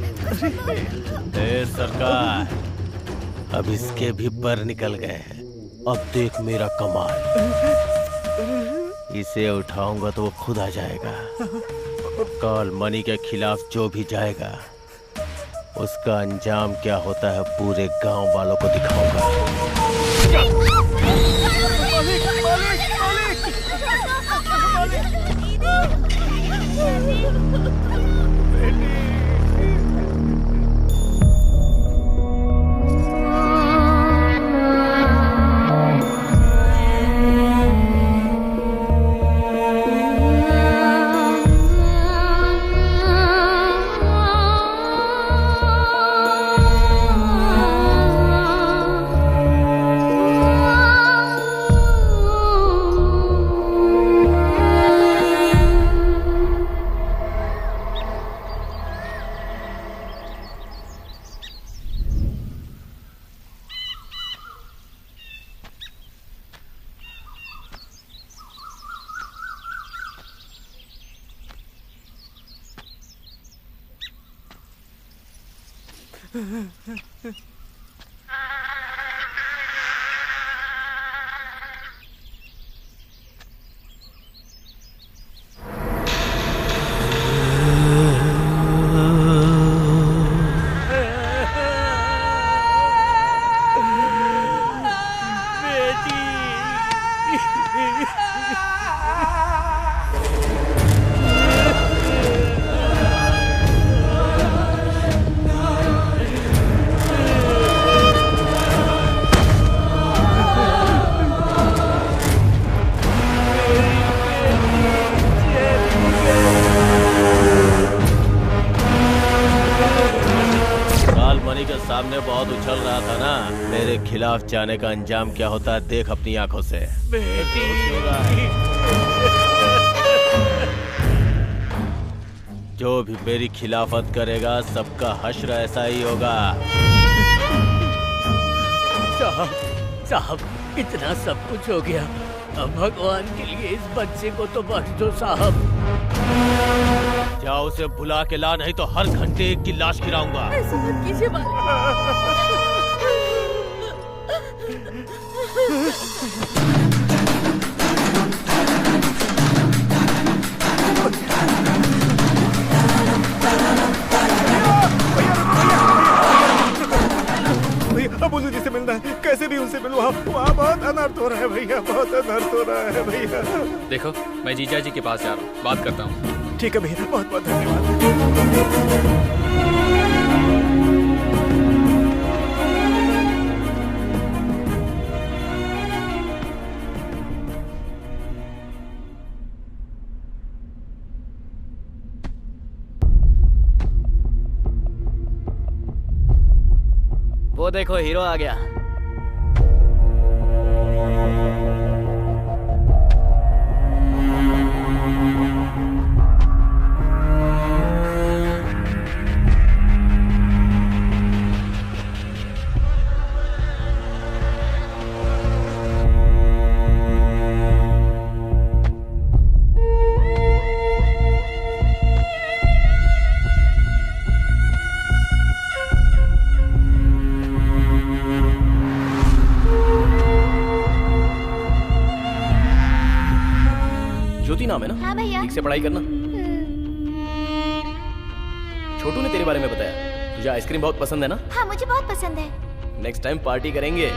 ए सरकार, अब इसके भी पर निकल गए हैं। अब देख मेरा कमाल। इसे उठाऊंगा तो वो खुद आ जाएगा। काल मनी के खिलाफ जो भी जाएगा उसका अंजाम क्या होता है पूरे गांव वालों को दिखाऊंगा। सामने बहुत उछल रहा था ना, मेरे खिलाफ जाने का अंजाम क्या होता है देख अपनी आंखों से। जो भी मेरी खिलाफत करेगा सबका हश्र ऐसा ही होगा। साहब इतना सब कुछ हो गया, अब भगवान के लिए इस बच्चे को तो बख्श दो साहब। जाओ उसे बुला के ला, नहीं तो हर घंटे एक की लाश गिराऊंगा। ऐसा मत कीजिए अब उसे जिसे मिलना है कैसे भी उनसे मिलो। वहाँ बहुत अनर्थ हो रहा है भैया, बहुत अनर्थ हो रहा है भैया। देखो मैं जीजा जी के पास जा रहा हूँ, बात करता हूँ। ठीक है भैया, बहुत बहुत धन्यवाद। वो देखो हीरो आ गया। ज्योति नाम है ना? हाँ भैया। ठीक से पढ़ाई करना। छोटू ने तेरे बारे में बताया, तुझे आइसक्रीम बहुत पसंद है ना? हाँ मुझे बहुत पसंद है। नेक्स्ट टाइम पार्टी करेंगे।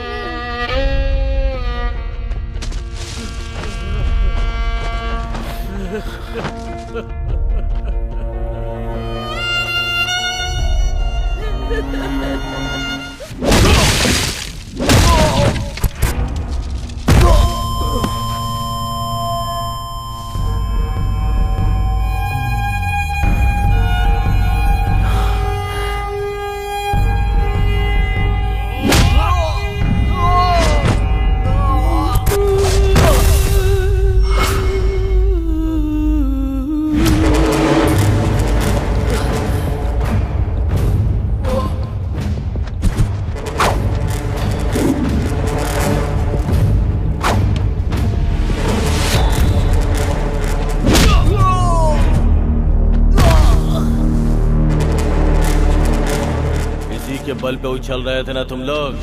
बल पे उछल रहे थे ना तुम लोग।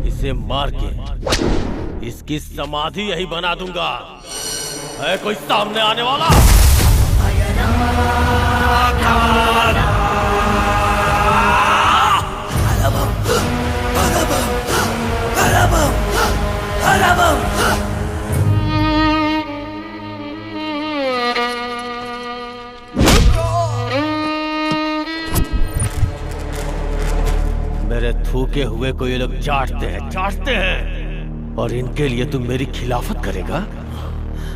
इसे मार के इसकी समाधि यही बना दूंगा। है कोई सामने आने वाला? मेरे थूके हुए को ये लोग चाटते हैं और इनके लिए तुम मेरी खिलाफत करेगा?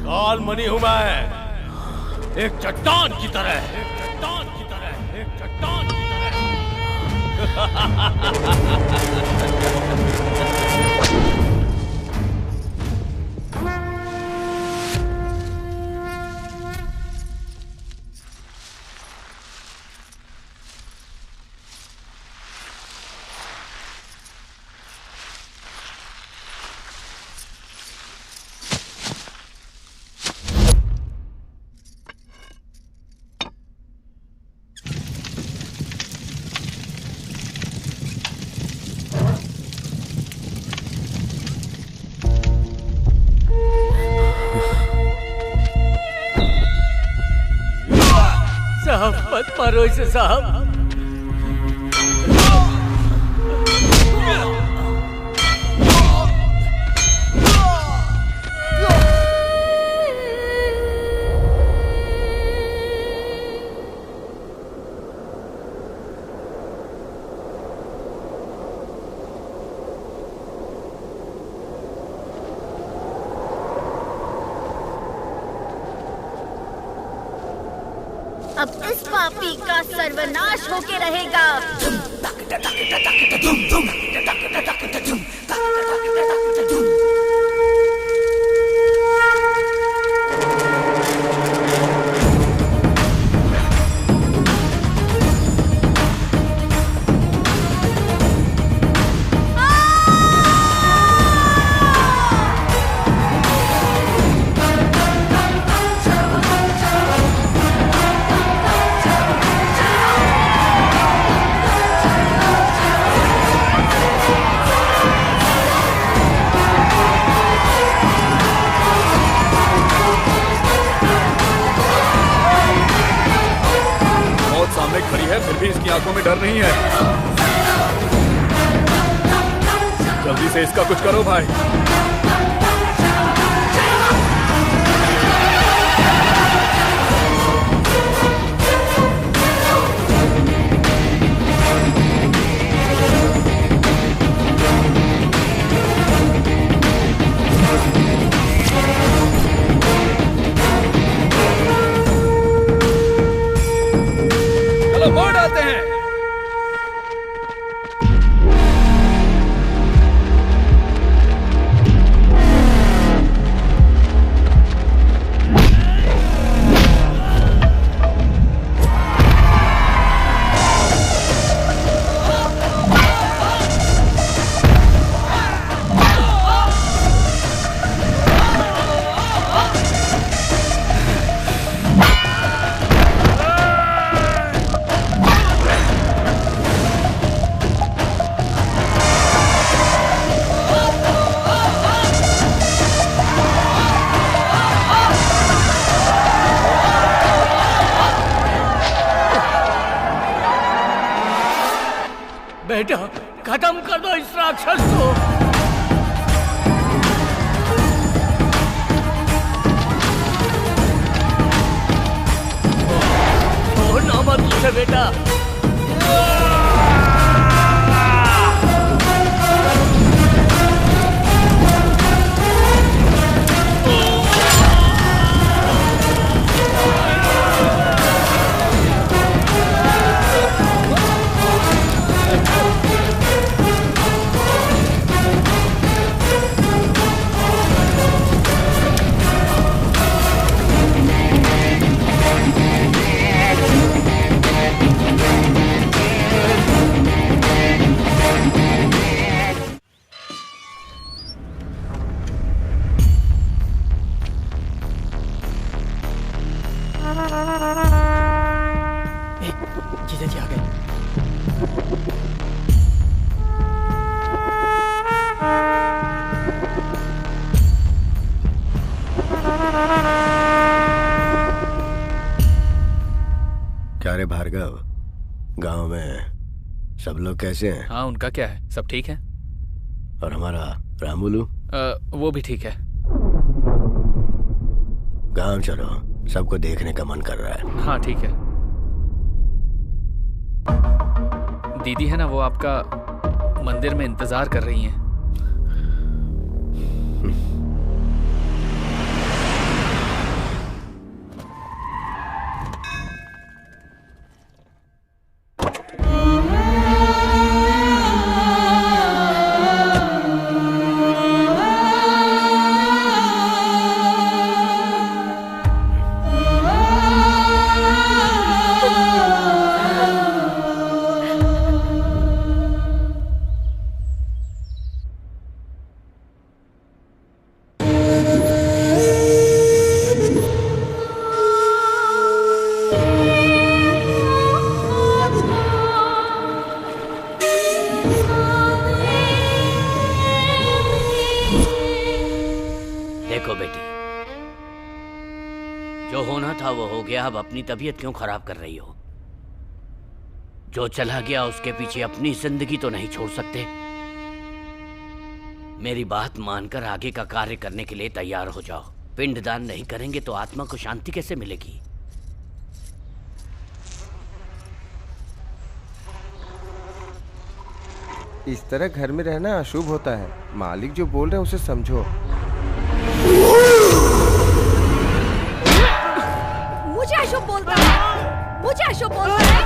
काल मणि हूं मैं, एक चट्टान की तरह, एक चट्टान की तरह, एक चट्टान की साहब मत मारो इसे साहब। अब इस पापी का सर्वनाश होके रहेगा। खड़ी है फिर भी इसकी आंखों में डर नहीं है। जल्दी से इसका कुछ करो भाई। मोड़ आते हैं। बेटा खत्म कर दो इस राक्षस को। बेटा। जीजा जी आ गए। क्या रे भार्गव, गांव में सब लोग कैसे हैं? हाँ, उनका क्या है, सब ठीक है। और हमारा रामुलू? वो भी ठीक है। गांव चलो, सबको देखने का मन कर रहा है। हाँ ठीक है। दीदी है ना, वो आपका मंदिर में इंतजार कर रही हैं। देखो बेटी, जो होना था वो हो गया। अब अपनी तबीयत क्यों खराब कर रही हो? जो चला गया उसके पीछे अपनी जिंदगी तो नहीं छोड़ सकते। मेरी बात मानकर आगे का कार्य करने के लिए तैयार हो जाओ। पिंडदान नहीं करेंगे तो आत्मा को शांति कैसे मिलेगी? इस तरह घर में रहना अशुभ होता है। मालिक जो बोल रहे हैं उसे समझो। मुझे अशुभ बोल रहा है, मुझे अशुभ बोल रहा है,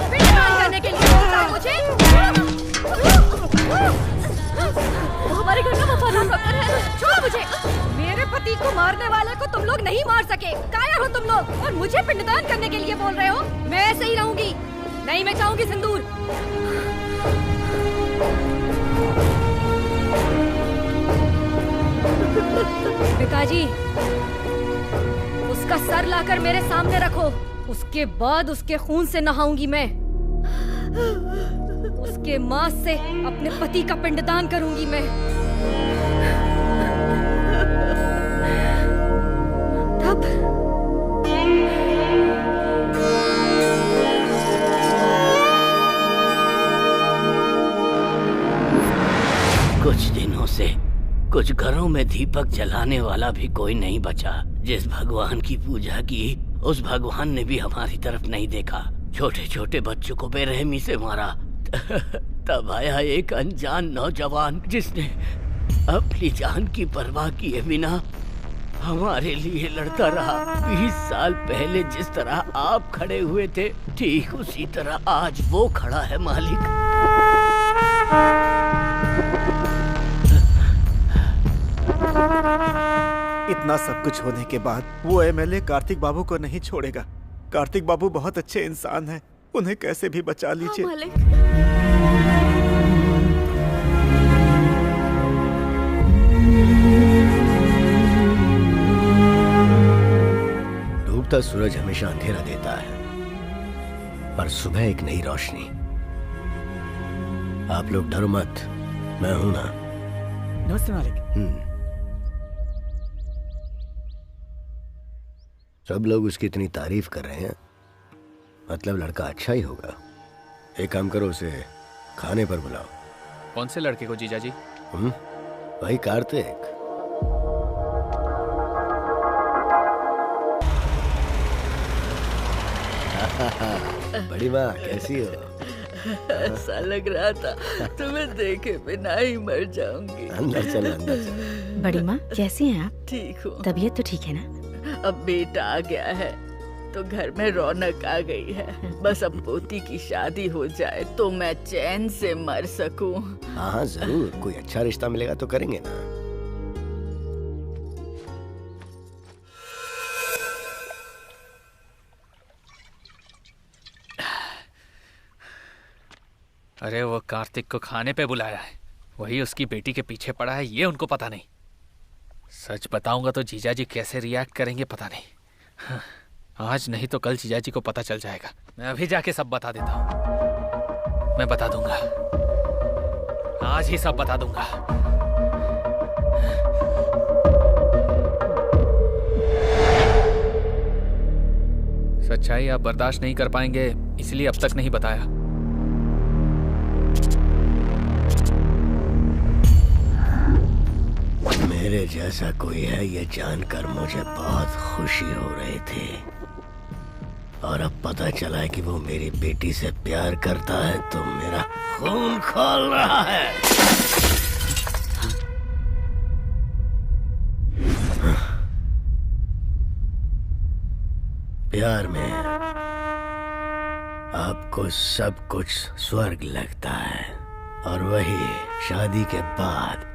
पिंडदान करने के लिए बोल रहा है मुझे। वो हमारे घर का वफादार नौकर है, छोड़ो मुझे। मेरे पति को मारने वाले को तुम लोग नहीं मार सके। कायर हो तुम लोग, और मुझे पिंडदान करने के लिए बोल रहे हो। मैं ऐसे ही रहूंगी, नहीं मैं चाहूंगी सिंदूर। पिताजी, उसका सर लाकर मेरे सामने रखो। उसके बाद उसके खून से नहाऊंगी मैं। उसके मांस से अपने पति का पिंडदान करूंगी मैं। तब कुछ दिनों से कुछ घरों में दीपक जलाने वाला भी कोई नहीं बचा। जिस भगवान की पूजा की, उस भगवान ने भी हमारी तरफ नहीं देखा। छोटे छोटे बच्चों को बेरहमी से मारा। तब आया एक अनजान नौजवान जिसने अपनी जान की परवाह किए बिना हमारे लिए लड़ता रहा। 20 साल पहले जिस तरह आप खड़े हुए थे, ठीक उसी तरह आज वो खड़ा है मालिक। इतना सब कुछ होने के बाद वो एमएलए कार्तिक बाबू को नहीं छोड़ेगा। कार्तिक बाबू बहुत अच्छे इंसान हैं, उन्हें कैसे भी बचा लीजिए। डूबता सूरज हमेशा अंधेरा देता है, पर सुबह एक नई रोशनी। आप लोग डरो मत, मैं हूं ना। नमस्ते मालिक। सब लोग उसकी इतनी तारीफ कर रहे हैं, मतलब लड़का अच्छा ही होगा। एक काम करो, उसे खाने पर बुलाओ। कौन से लड़के को जीजा जी? वही कार्तिक। बड़ी माँ कैसी हो? ऐसा लग रहा था तुम्हें देखे बिना ही मर जाऊंगी। अंदर चलो, अंदर चलो। बड़ी माँ कैसी हैं आप? ठीक हूँ। तबीयत तो ठीक है ना? अब बेटा आ गया है तो घर में रौनक आ गई है। बस अब पोती की शादी हो जाए तो मैं चैन से मर सकूं। हाँ जरूर, कोई अच्छा रिश्ता मिलेगा तो करेंगे ना। अरे वो कार्तिक को खाने पे बुलाया है, वही उसकी बेटी के पीछे पड़ा है, ये उनको पता नहीं। सच बताऊंगा तो जीजाजी कैसे रिएक्ट करेंगे पता नहीं। हाँ, आज नहीं तो कल जीजाजी को पता चल जाएगा। मैं अभी जाके सब बता देता हूँ। मैं बता दूंगा, आज ही सब बता दूंगा। सच्चाई आप बर्दाश्त नहीं कर पाएंगे, इसलिए अब तक नहीं बताया। मेरे जैसा कोई है ये जानकर मुझे बहुत खुशी हो रही थी, और अब पता चला है कि वो मेरी बेटी से प्यार करता है तो मेरा खून खौल रहा है। प्यार में आपको सब कुछ स्वर्ग लगता है, और वही शादी के बाद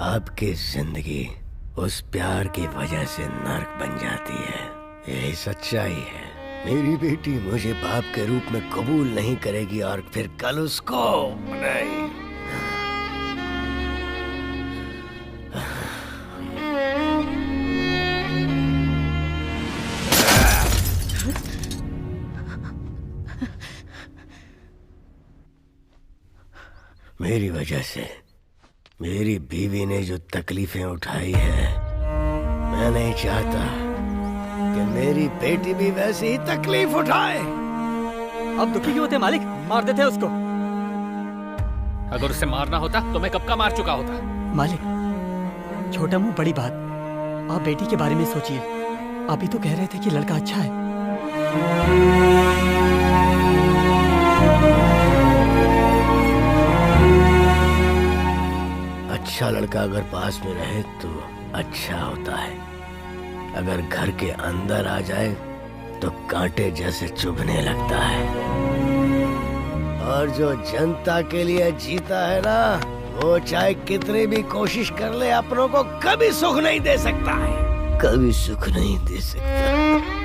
आपकी जिंदगी उस प्यार की वजह से नर्क बन जाती है। यही सच्चाई है। मेरी बेटी मुझे बाप के रूप में कबूल नहीं करेगी और फिर कल उसको नहीं। मेरी वजह से मेरी बीवी ने जो तकलीफें उठाई है, मैं नहीं चाहता कि मेरी बेटी भी वैसी ही तकलीफ उठाए। अब दुखी क्यों होते मालिक? मार देते उसको। अगर उसे मारना होता तो मैं कब का मार चुका होता। मालिक छोटा मुंह बड़ी बात, आप बेटी के बारे में सोचिए। आप ही तो कह रहे थे कि लड़का अच्छा है। अच्छा लड़का अगर पास में रहे तो अच्छा होता है, अगर घर के अंदर आ जाए तो कांटे जैसे चुभने लगता है। और जो जनता के लिए जीता है ना, वो चाहे कितनी भी कोशिश कर ले अपनों को कभी सुख नहीं दे सकता है, कभी सुख नहीं दे सकता।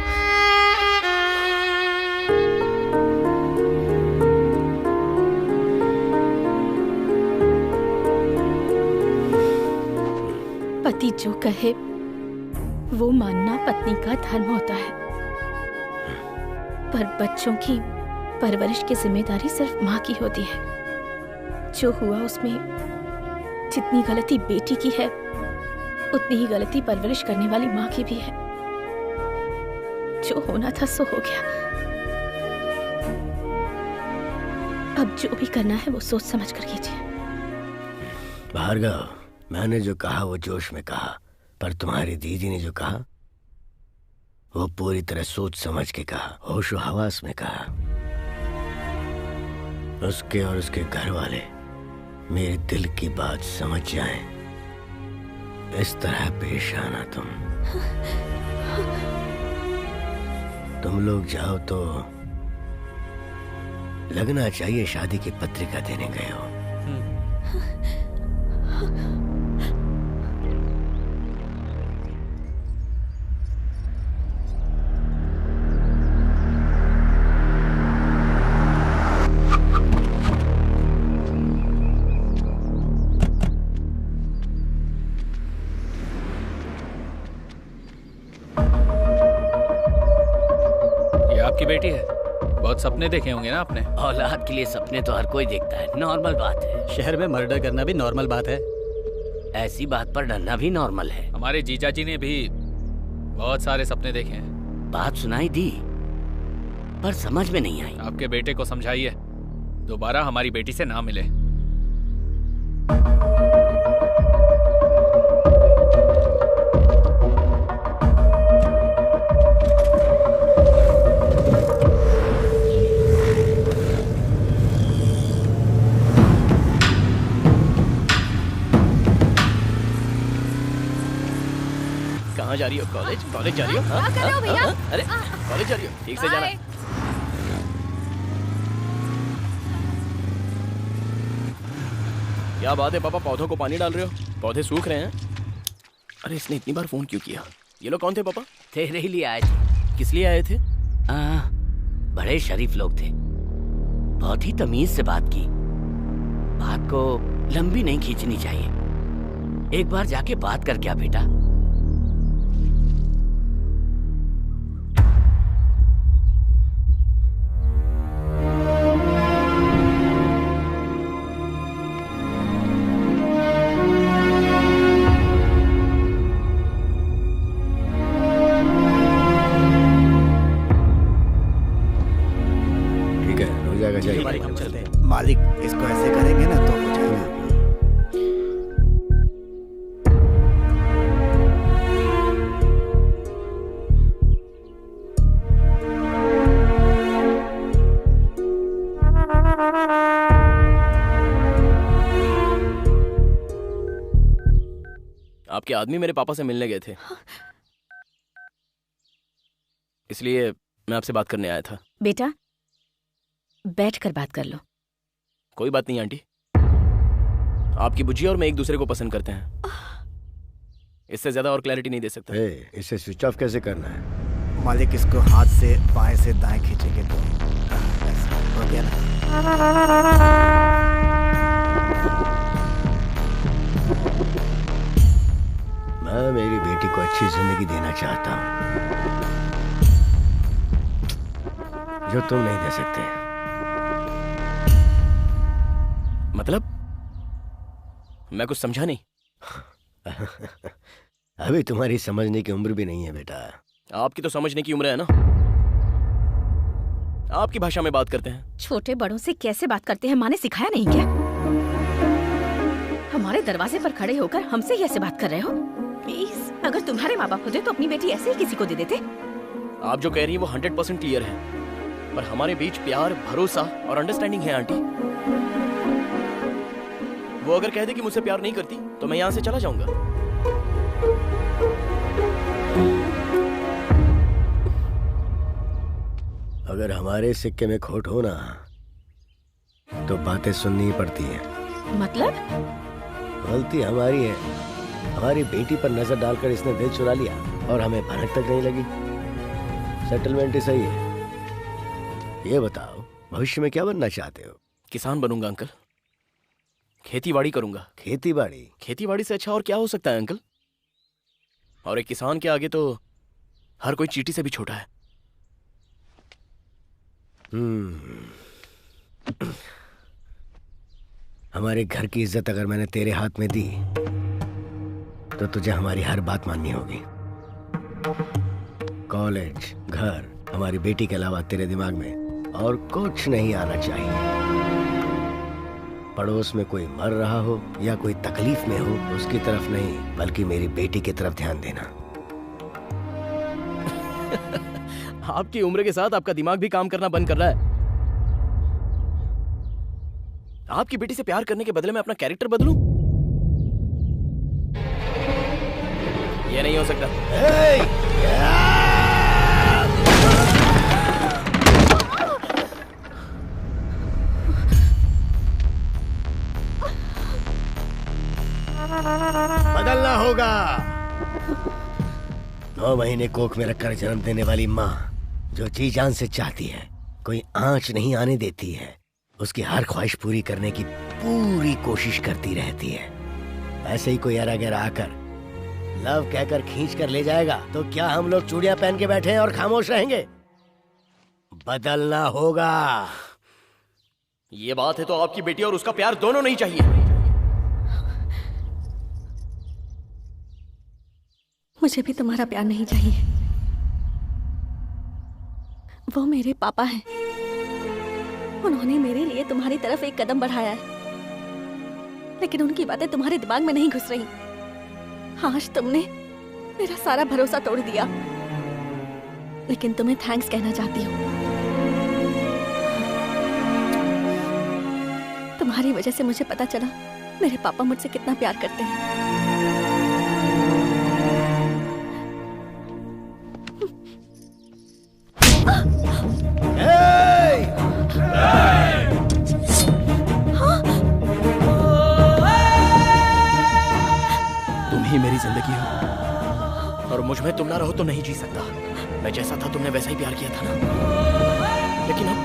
पति जो कहे वो मानना पत्नी का धर्म होता है, पर बच्चों की परवरिश की जिम्मेदारी सिर्फ माँ की होती है। जो हुआ उसमें जितनी गलती बेटी की है, उतनी ही गलती परवरिश करने वाली माँ की भी है। जो होना था सो हो गया। अब जो भी करना है वो सोच समझ कर कीजिए। भार्गव, मैंने जो कहा वो जोश में कहा, पर तुम्हारी दीदी ने जो कहा वो पूरी तरह सोच समझ के कहा, होशो हवास में कहा। उसके और उसके घर वाले मेरे दिल की बात समझ जाएं, इस तरह पेश आना। तुम लोग जाओ तो लगना चाहिए शादी की पत्रिका देने गए हो। आपकी बेटी है, बहुत सपने देखे होंगे ना आपने। औलाद के लिए सपने तो हर कोई देखता है, नॉर्मल बात है। शहर में मर्डर करना भी नॉर्मल बात है। ऐसी बात पर डरना भी नॉर्मल है। हमारे जीजाजी ने भी बहुत सारे सपने देखे हैं। बात सुनाई दी पर समझ में नहीं आई। आपके बेटे को समझाइए दोबारा हमारी बेटी से ना मिले। कहाँ जा रही हो? कॉलेज? कॉलेज जा रही हो? हाँ? कर रहे हो भैया? अरे कॉलेज जा रही हो? ठीक से जाना। क्या बात है पापा, पौधों को पानी डाल रहे हो? पौधे सूख रहे हैं। अरे इसने इतनी बार फोन क्यों किया? ये लोग कौन थे पापा? तेरे ही लिए आए थे। किस लिए आए थे? बड़े शरीफ लोग थे, बहुत ही तमीज से बात की। बात को लंबी नहीं खींचनी चाहिए। एक बार जाके बात कर क्या बेटा? मालिक इसको ऐसे करेंगे ना तो हो जाएगा। आपके आदमी मेरे पापा से मिलने गए थे, इसलिए मैं आपसे बात करने आया था। बेटा बैठकर बात कर लो। कोई बात नहीं आंटी, आपकी बुज्जी और मैं एक दूसरे को पसंद करते हैं। इससे ज्यादा और क्लैरिटी नहीं दे सकता। इसे स्विच ऑफ कैसे करना है? मालिक इसको हाथ से बाएं से दाएं खींचेंगे तो हो गया ना। मैं मेरी बेटी को अच्छी जिंदगी देना चाहता हूँ जो तुम नहीं दे सकते। मतलब? मैं कुछ समझा नहीं। अभी तुम्हारी समझने की उम्र भी नहीं है बेटा। आपकी तो समझने की उम्र है ना। आपकी भाषा में बात करते हैं। छोटे बड़ों से कैसे बात करते हैं माँ ने सिखाया नहीं क्या? हमारे दरवाजे पर खड़े होकर हमसे ही ऐसे बात कर रहे हो? प्लीज, अगर तुम्हारे माँ बाप होते तो अपनी बेटी ऐसे ही किसी को दे देते। आप जो कह रही है वो 100% क्लियर है, पर हमारे बीच प्यार, भरोसा और अंडरस्टैंडिंग है आंटी। वो अगर कह दे कि मुझसे प्यार नहीं करती तो मैं यहाँ से चला जाऊंगा। अगर हमारे सिक्के में खोट हो ना तो बातें सुननी ही पड़ती हैं। मतलब? गलती हमारी है। हमारी बेटी पर नजर डालकर इसने दिल चुरा लिया और हमें भनक तक नहीं लगी। सेटलमेंट ही सही है। ये बताओ भविष्य में क्या बनना चाहते हो? किसान बनूंगा अंकल, खेतीबाड़ी करूंगा। खेतीबाड़ी? खेतीबाड़ी से अच्छा और क्या हो सकता है अंकल? और एक किसान के आगे तो हर कोई चींटी से भी छोटा है। हमारे घर की इज्जत अगर मैंने तेरे हाथ में दी तो तुझे हमारी हर बात माननी होगी। कॉलेज, घर, हमारी बेटी के अलावा तेरे दिमाग में और कुछ नहीं आना चाहिए। पड़ोस में कोई मर रहा हो या कोई तकलीफ में हो उसकी तरफ नहीं बल्कि मेरी बेटी की तरफ ध्यान देना। आपकी उम्र के साथ आपका दिमाग भी काम करना बंद कर रहा है। आपकी बेटी से प्यार करने के बदले में अपना कैरेक्टर बदलूं? ये नहीं हो सकता। बदलना होगा। 9 महीने कोख में रखकर जन्म देने वाली माँ जो जी जान से चाहती है, कोई आंच नहीं आने देती है, उसकी हर ख्वाहिश पूरी करने की पूरी कोशिश करती रहती है। ऐसे ही कोई अरागर आकर लव कहकर खींच कर ले जाएगा तो क्या हम लोग चूड़ियां पहन के बैठे हैं और खामोश रहेंगे? बदलना होगा। ये बात है तो आपकी बेटी और उसका प्यार दोनों नहीं चाहिए। मुझे भी तुम्हारा प्यार नहीं चाहिए। वो मेरे पापा हैं। उन्होंने मेरे लिए तुम्हारी तरफ एक कदम बढ़ाया है, लेकिन उनकी बातें तुम्हारे दिमाग में नहीं घुस रही। आज तुमने मेरा सारा भरोसा तोड़ दिया, लेकिन तुम्हें थैंक्स कहना चाहती हूँ। तुम्हारी वजह से मुझे पता चला मेरे पापा मुझसे कितना प्यार करते हैं। समय तुम ना रहो तो नहीं जी सकता। मैं जैसा था तुमने वैसा ही प्यार किया था ना। लेकिन अब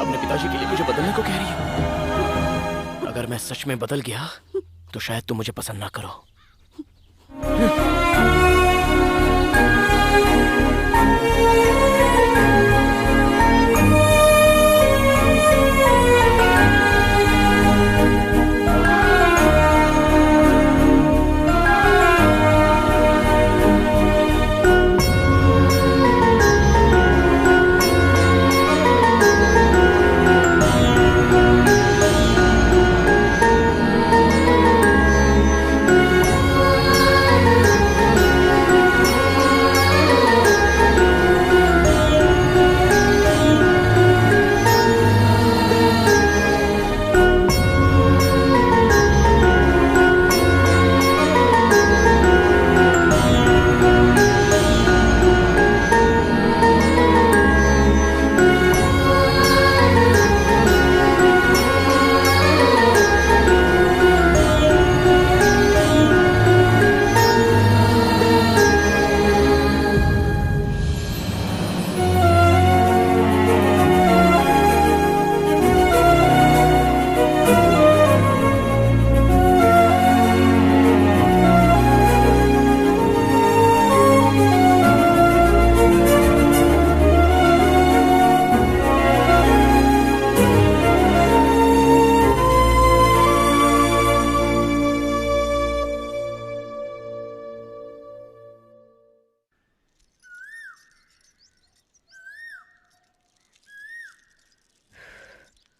अपने पिताजी के लिए मुझे बदलने को कह रही हो। अगर मैं सच में बदल गया तो शायद तुम मुझे पसंद ना करो।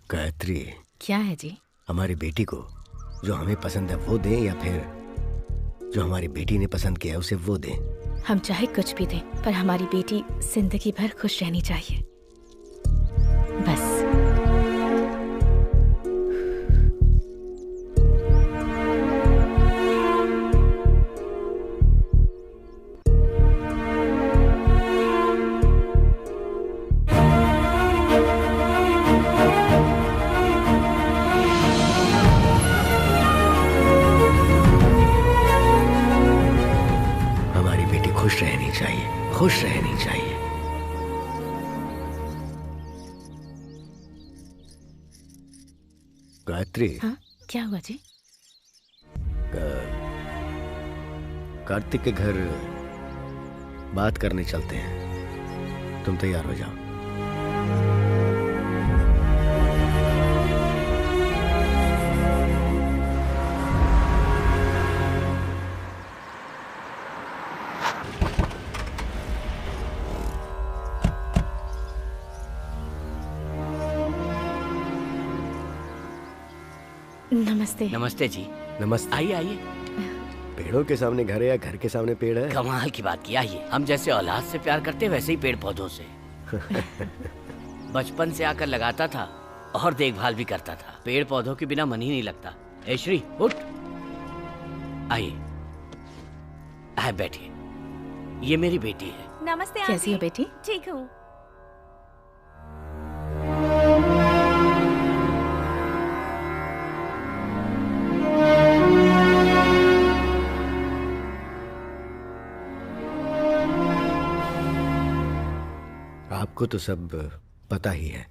गायत्री, क्या है जी? हमारी बेटी को जो हमें पसंद है वो दें या फिर जो हमारी बेटी ने पसंद किया है उसे वो दें? हम चाहे कुछ भी दें, पर हमारी बेटी जिंदगी भर खुश रहनी चाहिए, बस। खुश रहनी चाहिए। गायत्री। हाँ, क्या हुआ जी? कार्तिक के घर बात करने चलते हैं, तुम तैयार हो जाओ। नमस्ते। नमस्ते जी। नमस्ते। आइए आइए। पेड़ों के सामने घर है या घर के सामने पेड़ है? कमाल की बात की। आइए, हम जैसे औलाद से प्यार करते वैसे ही पेड़ पौधों से। बचपन से आकर लगाता था और देखभाल भी करता था। पेड़ पौधों के बिना मन ही नहीं लगता। ए श्री, उठ। आइए, आए बैठिए। ये मेरी बेटी है। नमस्ते। कैसी हो बेटी? ठीक हूँ। आपको तो सब पता ही है।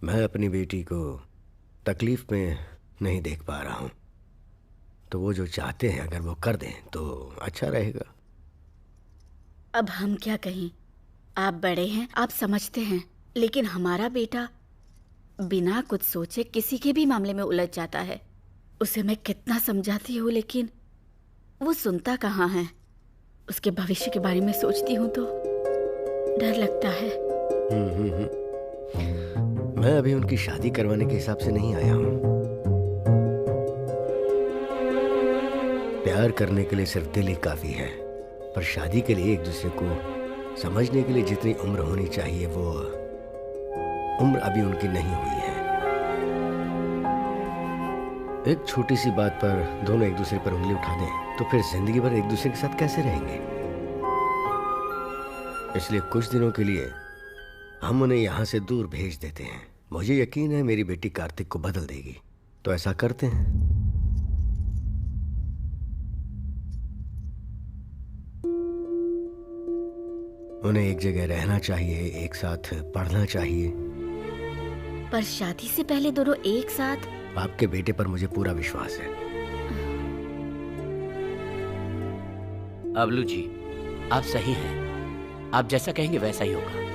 मैं अपनी बेटी को तकलीफ में नहीं देख पा रहा हूँ, तो वो जो चाहते हैं अगर वो कर दें तो अच्छा रहेगा। अब हम क्या कहें? आप बड़े हैं, आप समझते हैं, लेकिन हमारा बेटा बिना कुछ सोचे किसी के भी मामले में उलझ जाता है। उसे मैं कितना समझाती हूँ, लेकिन वो सुनता कहाँ है। उसके भविष्य के बारे में सोचती हूँ तो डर लगता है। मैं अभी उनकी शादी करवाने के हिसाब से नहीं आया हूँ। प्यार करने के लिए सिर्फ दिल ही काफी है, पर शादी के लिए एक दूसरे को समझने के लिए जितनी उम्र होनी चाहिए वो उम्र अभी उनकी नहीं हुई है। एक छोटी सी बात पर दोनों एक दूसरे पर उंगली उठा दें तो फिर जिंदगी भर एक दूसरे के साथ कैसे रहेंगे? इसलिए कुछ दिनों के लिए हम उन्हें यहाँ से दूर भेज देते हैं। मुझे यकीन है मेरी बेटी कार्तिक को बदल देगी, तो ऐसा करते हैं। उन्हें एक जगह रहना चाहिए, एक साथ पढ़ना चाहिए। पर शादी से पहले दोनों एक साथ। आपके बेटे पर मुझे पूरा विश्वास है। अबलू जी, आप सही हैं। आप जैसा कहेंगे वैसा ही होगा।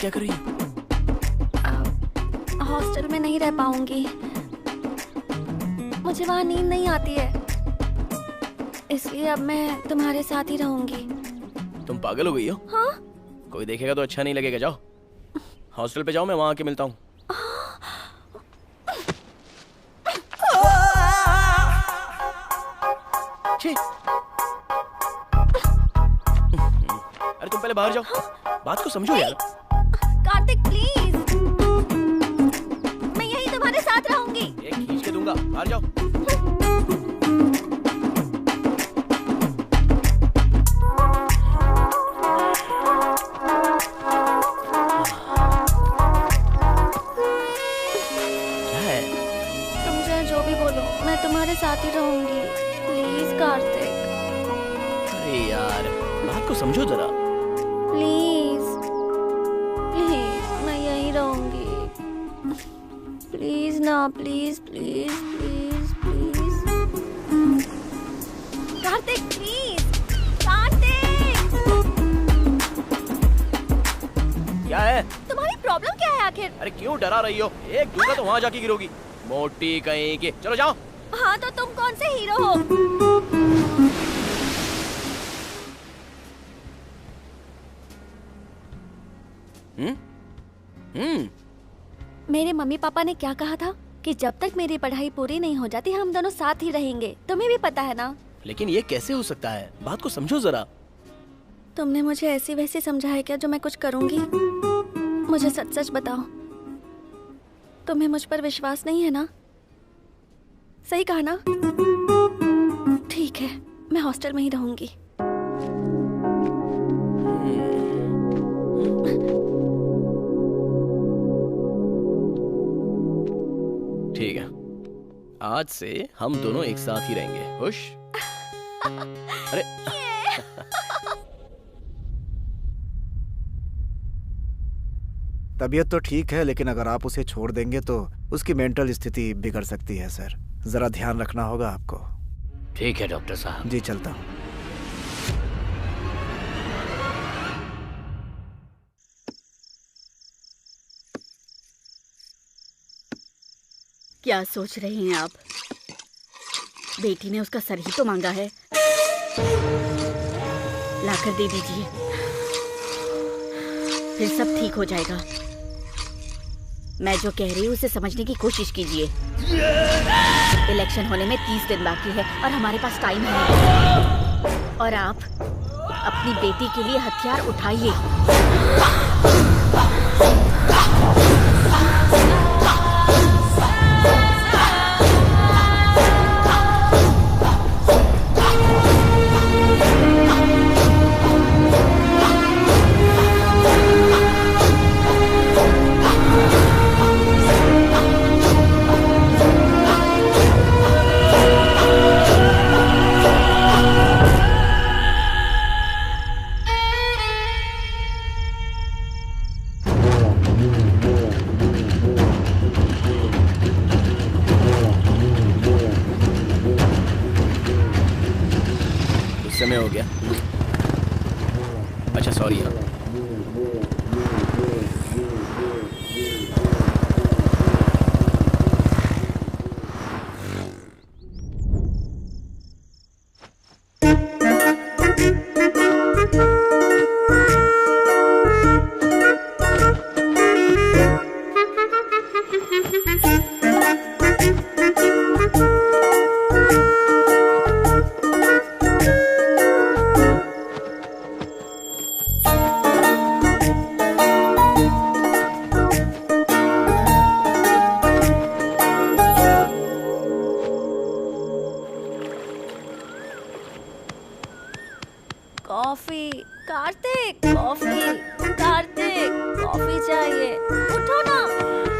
क्या कर रही है? हॉस्टल में नहीं रह पाऊंगी, मुझे वहाँ नींद नहीं आती है, इसलिए अब मैं तुम्हारे साथ ही रहूंगी। तुम पागल हो गई हो? हाँ? कोई देखेगा तो अच्छा नहीं लगेगा। जाओ हॉस्टल पे जाओ, मैं वहाँ आके मिलता हूँ। अरे तुम पहले बाहर जाओ। बात को समझो यार। कार्तिक प्लीज, मैं यही तुम्हारे साथ रहूंगी। एक खींच के दूंगा, बाहर जाओ। क्या है? तुम चाहे जो भी बोलो, मैं तुम्हारे साथ ही रहूंगी। प्लीज कार्तिक। अरे यार बात को समझो जरा। प्लीज प्लीज, मैं यहीं रहूंगी। प्लीज ना, please please please please. Kartik please, Kartik. क्या है? तुम्हारी प्रॉब्लम क्या है आखिर? अरे क्यों डरा रही हो? एक दूंगा तो वहाँ जाके गिरोगी, मोटी कहीं की। चलो जाओ। हाँ तो तुम कौन से हीरो हो? मेरे मम्मी पापा ने क्या कहा था कि जब तक मेरी पढ़ाई पूरी नहीं हो जाती हम दोनों साथ ही रहेंगे। तुम्हें भी पता है ना? लेकिन ये कैसे हो सकता है? बात को समझो जरा। तुमने मुझे ऐसी वैसी समझा है क्या जो मैं कुछ करूंगी? मुझे सच सच बताओ, तुम्हें मुझ पर विश्वास नहीं है ना? सही कहा ना? ठीक है, मैं हॉस्टल में ही रहूंगी। ठीक है, आज से हम दोनों एक साथ ही रहेंगे। खुश? अरे तबीयत तो ठीक है, लेकिन अगर आप उसे छोड़ देंगे तो उसकी मेंटल स्थिति बिगड़ सकती है सर। जरा ध्यान रखना होगा आपको। ठीक है डॉक्टर साहब। जी चलता हूँ। क्या सोच रही हैं आप? बेटी ने उसका सर ही तो मांगा है, लाकर दे दीजिए, फिर सब ठीक हो जाएगा। मैं जो कह रही हूँ उसे समझने की कोशिश कीजिए। इलेक्शन होने में 30 दिन बाकी है और हमारे पास टाइम है, और आप अपनी बेटी के लिए हथियार उठाइए। समय हो गया। अच्छा सॉरी यार। Coffee Kartik, coffee Kartik, coffee चाहिए, उठो ना,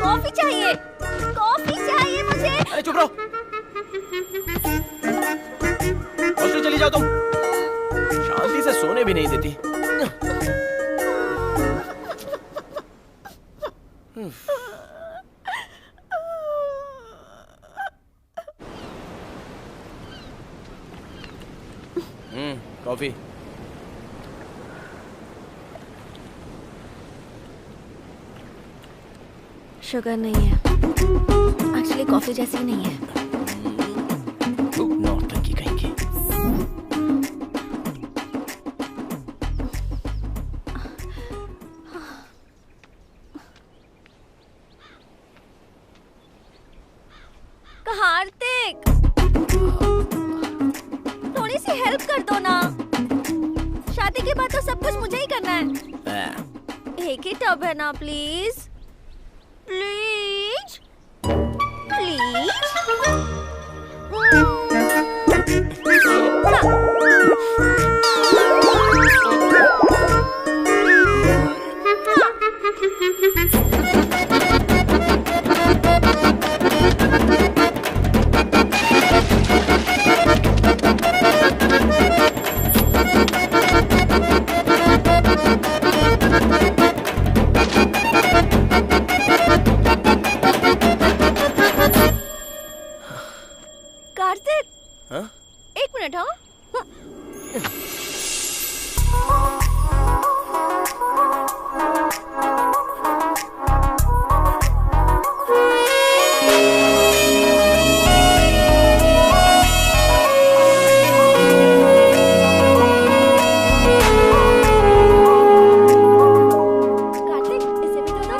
कॉफी चाहिए, कॉफी चाहिए मुझे। अरे चुप रहो, हॉस्टल चली जाओ तुम, शांति से सोने भी नहीं देती। कॉफी। शुगर नहीं है, एक्चुअली कॉफी जैसी नहीं है। नौटंकी कहीं की। कार्तिक, थोड़ी सी हेल्प कर दो ना, शादी के बाद तो सब कुछ मुझे ही करना है। एक ही टब है ना, प्लीज प्लीज प्लीज। कार्तिक, हाँ? एक मिनट। हाँ कार्तिक, इसे भी दो ना।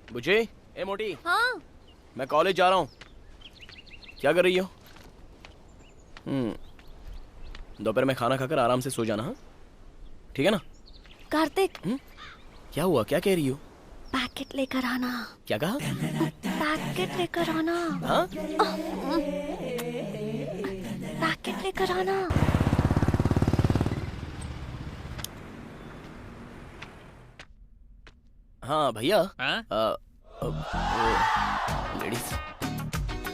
बुझे? ए मोटी। हाँ मैं कॉलेज जा रहा हूँ। क्या कर रही हो? दोपहर में खाना खाकर आराम से सो जाना। हाँ ठीक है ना? कार्तिक, क्या हुआ? क्या कह रही हो? पैकेट लेकर आना। क्या कहा? पैकेट लेकर आना। हाँ? पैकेट लेकर आना। हाँ भैया। हाँ? लेडीज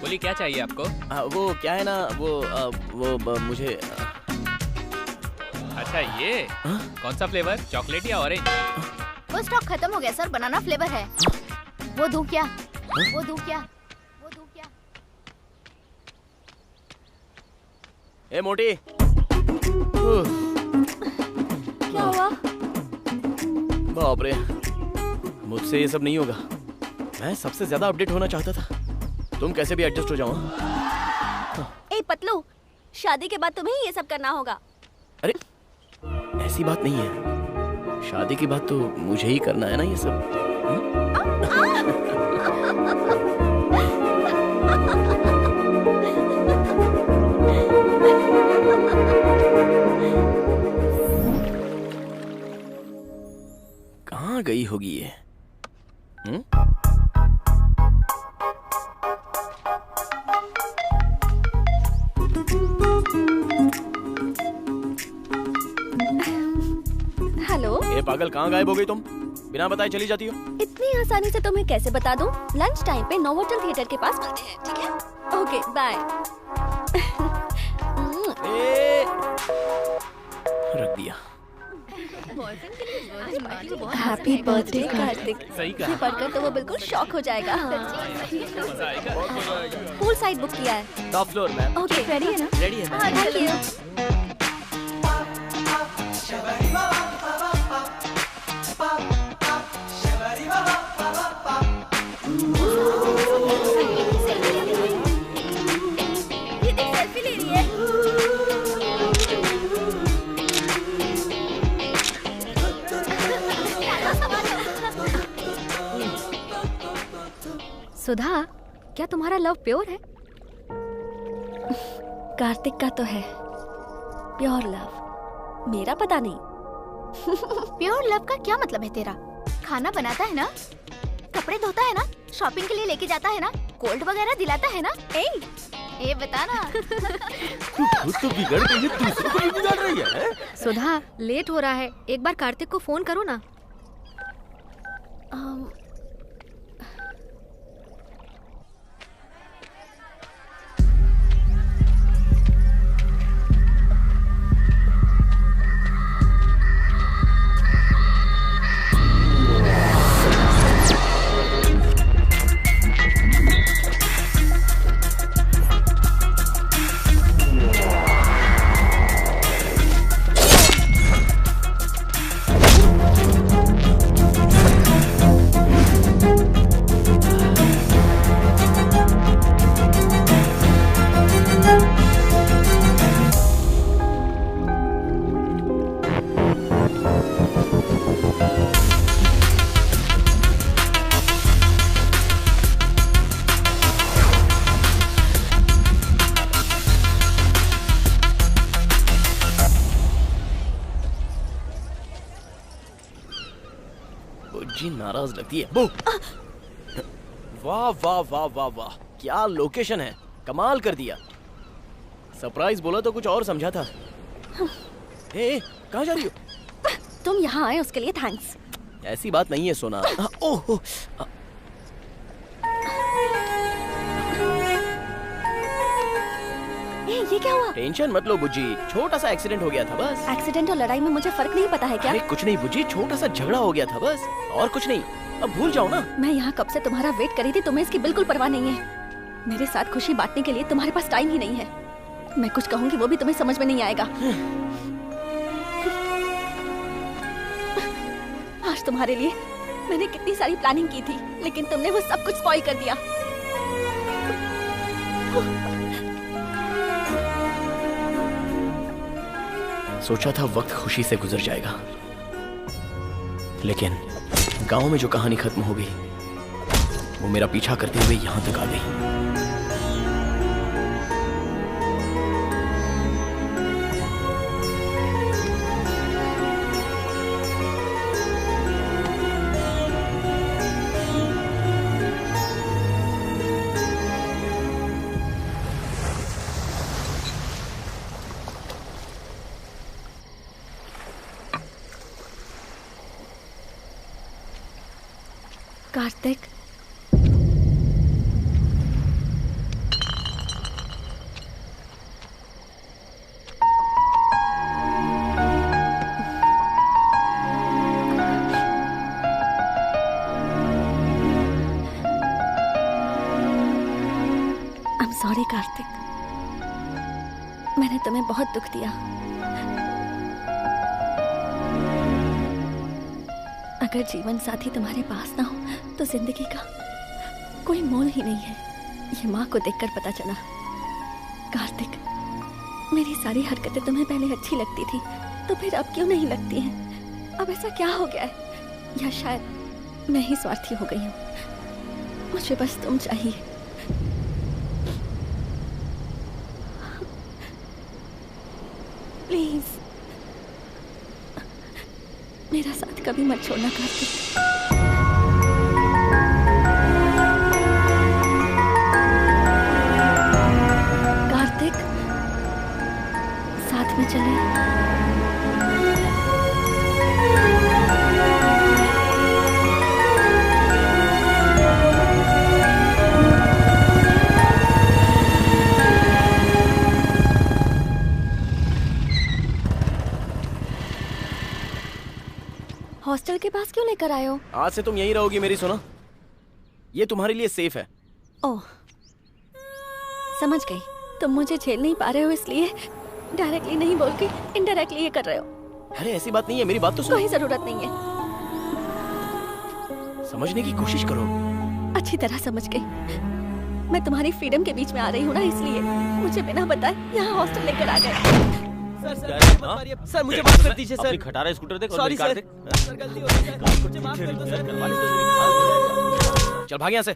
बोली क्या चाहिए आपको? वो क्या है ना, वो मुझे अच्छा ये कौन सा फ्लेवर, चॉकलेट या ऑरेंज? वो स्टॉक खत्म हो गया सर, बनाना फ्लेवर है। वो दूं क्या? वो दूं क्या? वो दूं क्या? ए मोटी। क्या हुआ? बाप रे, मुझसे ये सब नहीं होगा। मैं सबसे ज्यादा अपडेट होना चाहता था। तुम कैसे भी एडजस्ट हो जाओ। ए पतलू, शादी के बाद तुम्हें ये सब करना होगा। अरे ऐसी बात नहीं है, शादी की बात तो मुझे ही करना है ना ये सब। कहाँ गई होगी ये? हेलो। ए पागल, कहाँ गायब हो गई तुम? बिना बताए चली जाती हो। इतनी आसानी से तुम्हें कैसे बता दूं? लंच टाइम पे नोवोटेल थिएटर के पास मिलते हैं, ठीक है? Okay bye. रख दिया। Happy birthday Kartik. सही कहा। ये पढ़कर तो वो बिल्कुल शॉक हो जाएगा। पूल साइड बुक किया है। Top floor ma'am. Okay ready है ना? रेडी है। Thank you. सुधा, क्या तुम्हारा लव प्योर है? कार्तिक का तो है प्योर लव, मेरा पता नहीं। प्योर लव का क्या मतलब है तेरा? खाना बनाता है ना, कपड़े धोता है ना, शॉपिंग के लिए लेके जाता है ना, कोल्ड वगैरह दिलाता है ना। ए बता ना। खुद तो बिगड़ गई है, दूसरों को भी बिगाड़ रही है। सुधा, लेट हो रहा है, एक बार कार्तिक को फोन करो ना। नाराज लगती है। बो। वाह वाह वाह वाह वाह, क्या लोकेशन है, कमाल कर दिया। सरप्राइज बोला तो कुछ और समझा था। ए, कहाँ जा रही हो? तुम यहाँ आए उसके लिए थैंक्स। ऐसी बात नहीं है सोना। ओह, ये क्या हुआ? टेंशन मत लो बुज्जी, छोटा सा एक्सीडेंट हो गया था बस। एक्सीडेंट और लड़ाई में मुझे फर्क नहीं पता है क्या? अरे कुछ नहीं बुज्जी, छोटा सा झगड़ा हो गया था बस, और कुछ नहीं। अब भूल जाओ ना। मैं यहाँ कब से तुम्हारा वेट करी थी, तुम्हें इसकी बिल्कुल परवाह नहीं है। मेरे साथ खुशी बांटने के लिए तुम्हारे पास टाइम ही नहीं है। मैं कुछ कहूँगी वो भी तुम्हें समझ में नहीं आएगा। आज तुम्हारे लिए मैंने कितनी सारी प्लानिंग की थी, लेकिन तुमने वो सब कुछ स्पॉइल कर दिया। सोचा था वक्त खुशी से गुजर जाएगा, लेकिन गांव में जो कहानी खत्म हो गई वो मेरा पीछा करते हुए यहां तक आ गई। कार्तिक, सॉरी कार्तिक, मैंने तुम्हें बहुत दुख दिया। अगर जीवन साथी तुम्हारे पास ना हो तो जिंदगी का कोई मोल ही नहीं है। ये माँ को देखकर पता चला। कार्तिक, मेरी सारी हरकतें तुम्हें पहले अच्छी लगती थी, तो फिर अब क्यों नहीं लगती हैं? अब ऐसा क्या हो गया है? या शायद मैं ही स्वार्थी हो गई हूँ। मुझे बस तुम चाहिए। प्लीज मेरा साथ कभी मत छोड़ना कार्तिक। कार्तिक, साथ में चले। हॉस्टल के पास क्यों लेकर आए हो? आज से तुम यहीं रहोगी मेरी सोना। ये तुम्हारे लिए सेफ है। ओह, समझ गई। तुम मुझे झेल नहीं पा रहे हो इसलिए डायरेक्टली नहीं बोल के इनडायरेक्टली ये कर रहे हो। अरे ऐसी बात नहीं है, मेरी बात तो सुनो। कोई जरूरत नहीं है। समझने की कोशिश करो। अच्छी तरह समझ गई। मैं तुम्हारी फ्रीडम के बीच में आ रही हूँ ना, इसलिए मुझे बिना बताए यहाँ हॉस्टल लेकर आ गए। सर मुझे माफ कर दीजिए सर। अपनी खटारा स्कूटर देख। Sorry sir. गलती हो गई सर। मुझे माफ कर दो सर। चल भाग यहाँ से।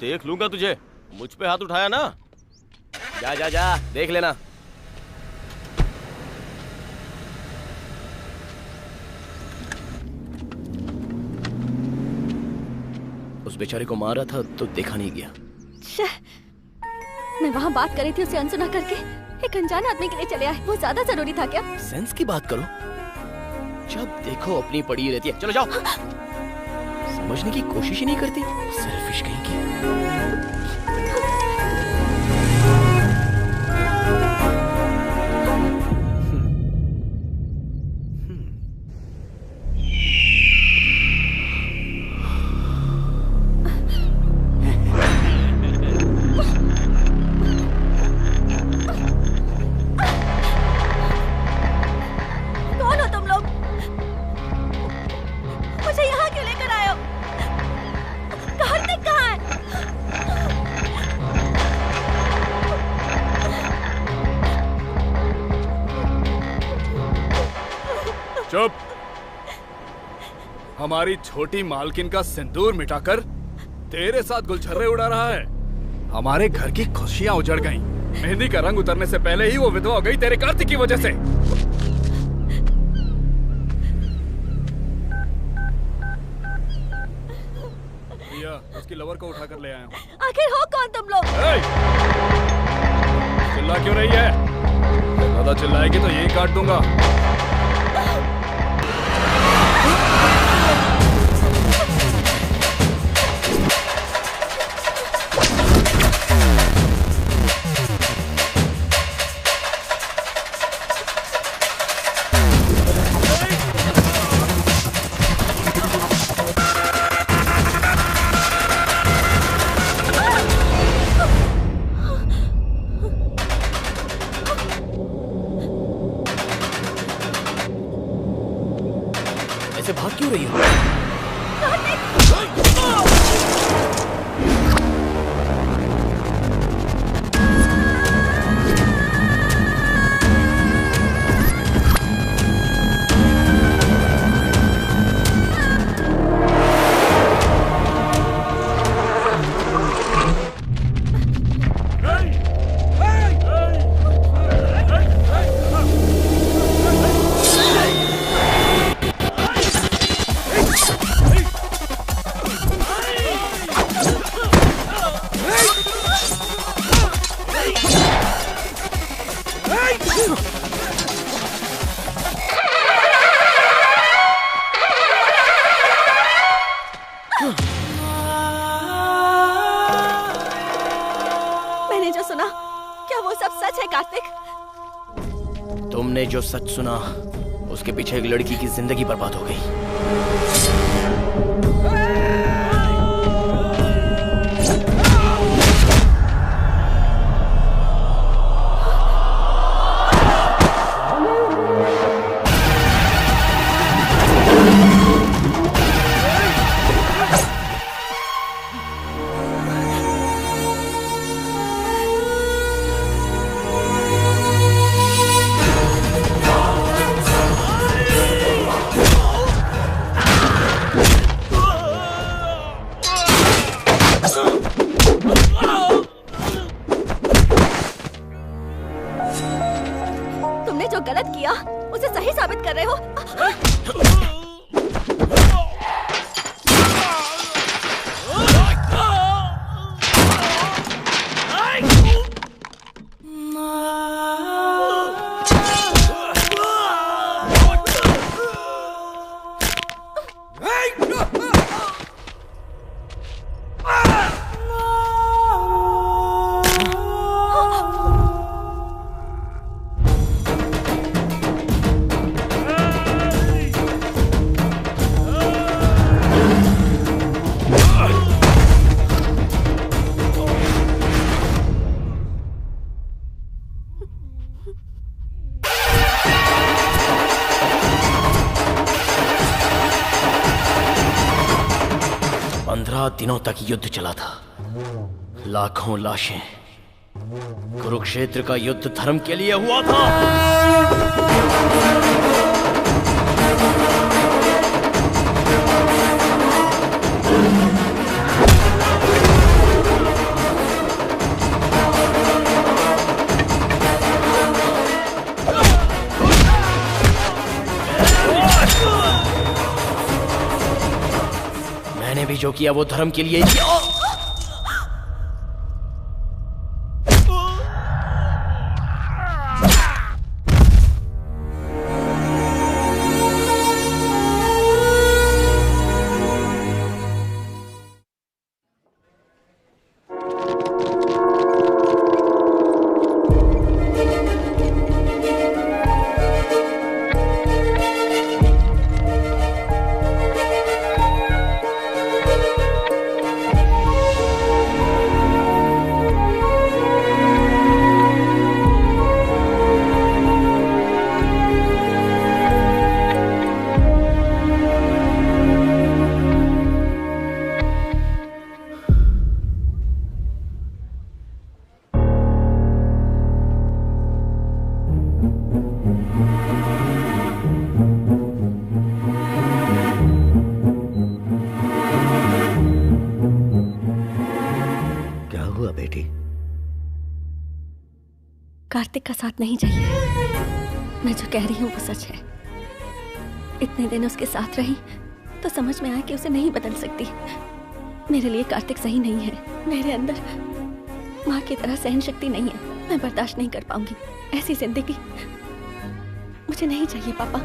देख लूंगा तुझे। मुझ पे हाथ उठाया ना। जा जा जा, देख लेना। उस बेचारे को मारा था तो देखा नहीं गया। मैं वहाँ बात कर रही थी, उसे अनसुना करके एक अनजान आदमी के लिए चले आए। वो ज्यादा जरूरी था क्या? सेंस की बात करो। जब देखो अपनी पड़ी रहती है। चलो जाओ। समझने की कोशिश ही नहीं करती। सेल्फिश कहीं की। चुप। हमारी छोटी मालकिन का सिंदूर मिटाकर तेरे साथ गुलछर्रे उड़ा रहा है। हमारे घर की खुशियां उजड़ गईं। मेहंदी का रंग उतरने से पहले ही वो विधवा हो गई तेरे कार्तिक की वजह से। भैया, उसकी लवर को उठाकर ले आया हूँ। आखिर हो कौन तुम लोग? चिल्ला क्यों रही है? ज्यादा चिल्लाएगी तो यही काट दूंगा। ऐसे भाग क्यों रही हो? मैंने जो सुना, क्या वो सब सच है कार्तिक? तुमने जो सच सुना, उसके पीछे एक लड़की की जिंदगी बर्बाद हो गई। जो गलत किया उसे सही साबित कर रहे हो। दिनों तक युद्ध चला था, लाखों लाशें। कुरुक्षेत्र का युद्ध धर्म के लिए हुआ था। मैंने भी जो किया वो धर्म के लिए किया। कार्तिक का साथ नहीं चाहिए। मैं जो कह रही हूँ वो सच है। इतने दिन उसके साथ रही तो समझ में आया कि उसे नहीं बदल सकती। मेरे लिए कार्तिक सही नहीं है। मेरे अंदर माँ की तरह सहन शक्ति नहीं है। मैं बर्दाश्त नहीं कर पाऊंगी ऐसी जिंदगी। मुझे नहीं चाहिए पापा।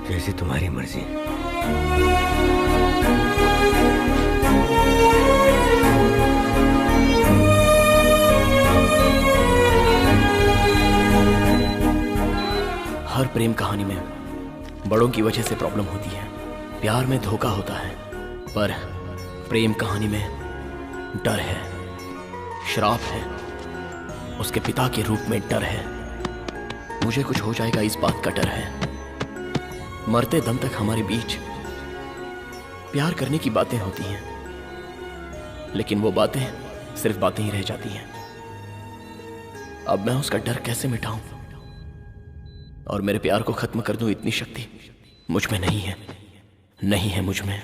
जैसी तुम्हारी मर्जी। हर प्रेम कहानी में बड़ों की वजह से प्रॉब्लम होती है। प्यार में धोखा होता है, पर प्रेम कहानी में डर है, श्राप है, उसके पिता के रूप में डर है। मुझे कुछ हो जाएगा इस बात का डर है। मरते दम तक हमारे बीच प्यार करने की बातें होती हैं, लेकिन वो बातें सिर्फ बातें ही रह जाती हैं। अब मैं उसका डर कैसे मिटाऊं और मेरे प्यार को खत्म कर दूं, इतनी शक्ति मुझ में नहीं है, नहीं है मुझ में।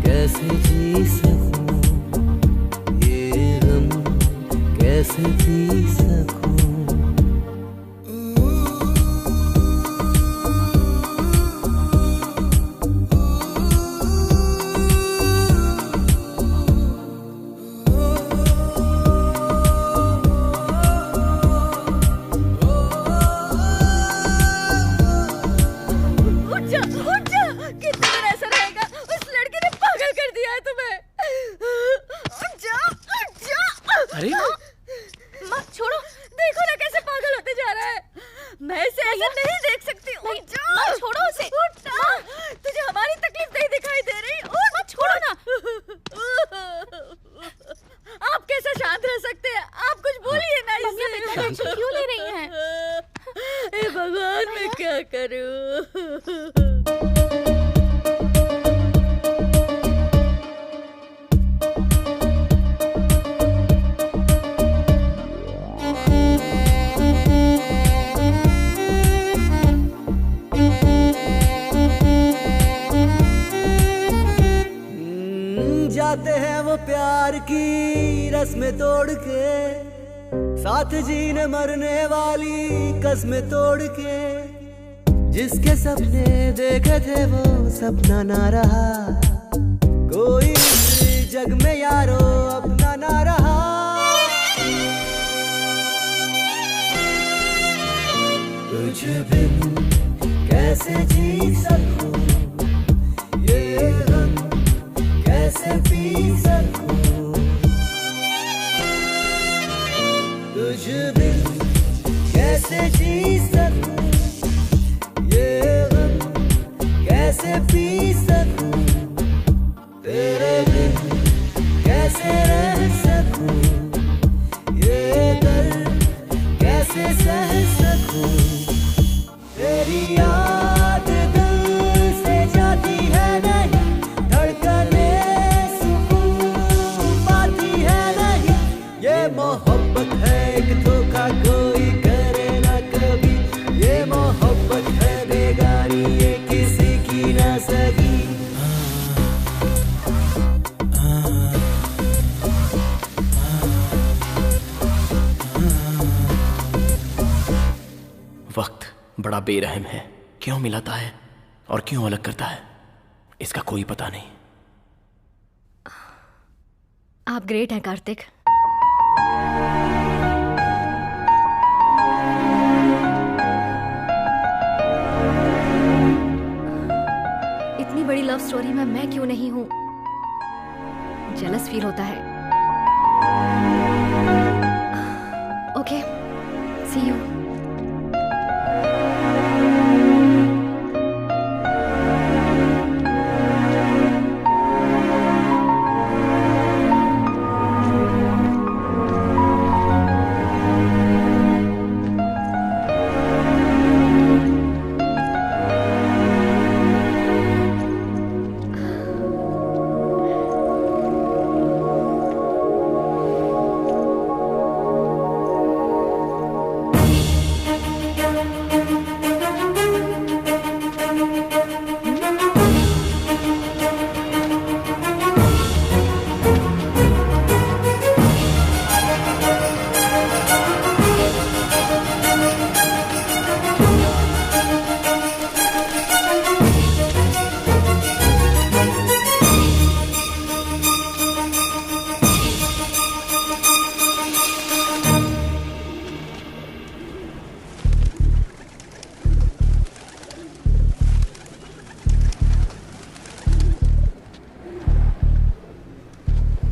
कैसे जी सकूं ये गम कैसे पी सकूं। अरे माँ छोड़ो, देखो ना कैसे पागल होते जा रहा है। मैं इसे ऐसे नहीं देख सकती। माँ छोड़ो उसे। माँ, तुझे हमारी तकलीफ नहीं दिखाई दे रही? माँ छोड़ो ना। आप कैसे शांत रह सकते हैं? आप कुछ बोलिए ना इसे। टेंशन क्यों ले रही हैं? हे भगवान, मैं क्या करूँ? जाते हैं वो प्यार की रस्में तोड़ के, साथ जीने मरने वाली कस्में तोड़ के। जिसके सपने देखे थे वो सपना ना रहा, कोई इस जग में यारो अपना ना रहा। तुझे बिन कैसे जी सकूं, ये गम कैसे पी सकूं। तुझ बिन कैसे जी सकूं, ये गम कैसे पी सकूं। तेरे बिन कैसे रह सकूं, ये दर्द कैसे सह सकूं। तेरी याद दिल से जाती है नहीं, धड़कने सुकून पाती है नहीं। ये मोहब्बत है एक धोखा कोई करे ना कभी, ये मोहब्बत है बेगानी ये किसी की ना सगी। वक्त बड़ा बेरहम है, क्यों मिलाता है और क्यों अलग करता है, इसका कोई पता नहीं। आप ग्रेट हैं कार्तिक। इतनी बड़ी लव स्टोरी में मैं क्यों नहीं हूं? जेलस फील होता है। Okay, C you.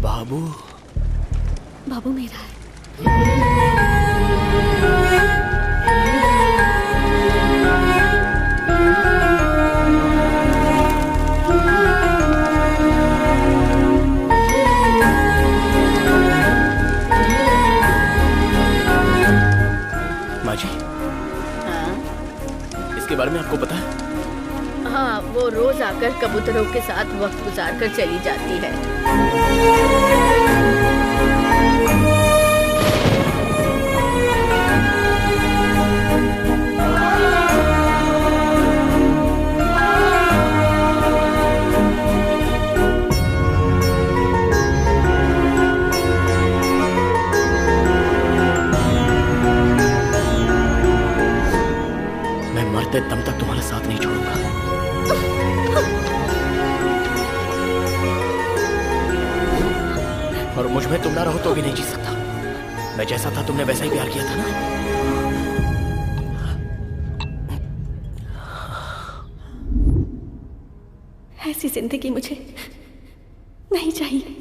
बाबू, बाबू मेरा है। माँ जी, हाँ इसके बारे में आपको पता है? हाँ, वो रोज आकर कबूतरों के साथ वक्त गुजार कर चली जाती है। और मुझ में तुम ना रहो तो भी नहीं जी सकता। मैं जैसा था तुमने वैसा ही प्यार किया था ना। ऐसी जिंदगी मुझे नहीं चाहिए।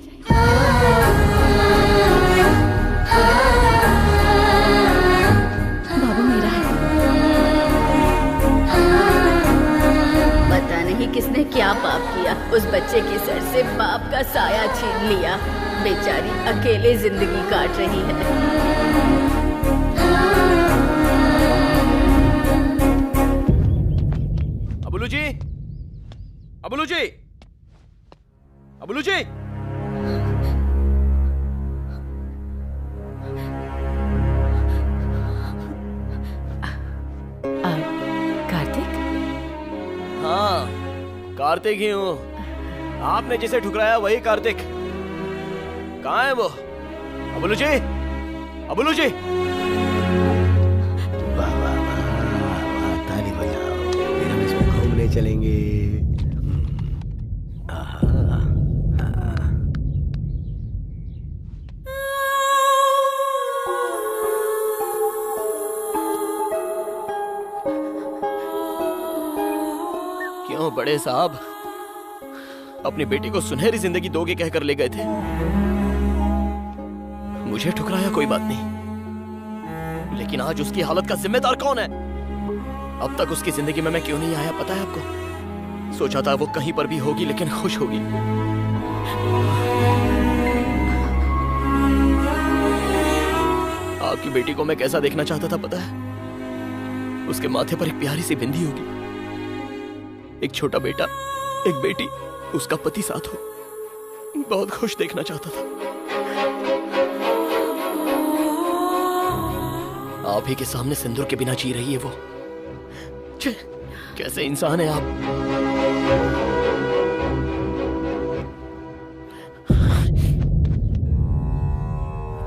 बाबू मेरा है। पता नहीं किसने क्या पाप किया, उस बच्चे के सर से बाप का साया छीन लिया। बेचारी अकेले जिंदगी काट रही है। अबुलू जी, अबुलू जी, अबुलू जी। कार्तिक? हाँ, कार्तिक ही हूँ। आपने जिसे ठुकराया वही कार्तिक। कहाँ है वो? अबुलू जी, अबुलू जी। वाह वाह वाह, ताली बजाओ। फिर हम इसमें घूमने चलेंगे। क्यों बड़े साहब अपनी बेटी को सुनहरी जिंदगी दोगे कहकर ले गए थे? मुझे ठुकराया कोई बात नहीं, लेकिन आज उसकी हालत का जिम्मेदार कौन है? अब तक उसकी जिंदगी में मैं क्यों नहीं आया पता है आपको? सोचा था वो कहीं पर भी होगी लेकिन खुश होगी। आपकी बेटी को मैं कैसा देखना चाहता था पता है? उसके माथे पर एक प्यारी सी बिंदी होगी, एक छोटा बेटा, एक बेटी, उसका पति साथ हो। बहुत खुश देखना चाहता था। आप ही के सामने सिंदूर के बिना जी रही है वो। कैसे इंसान है आप?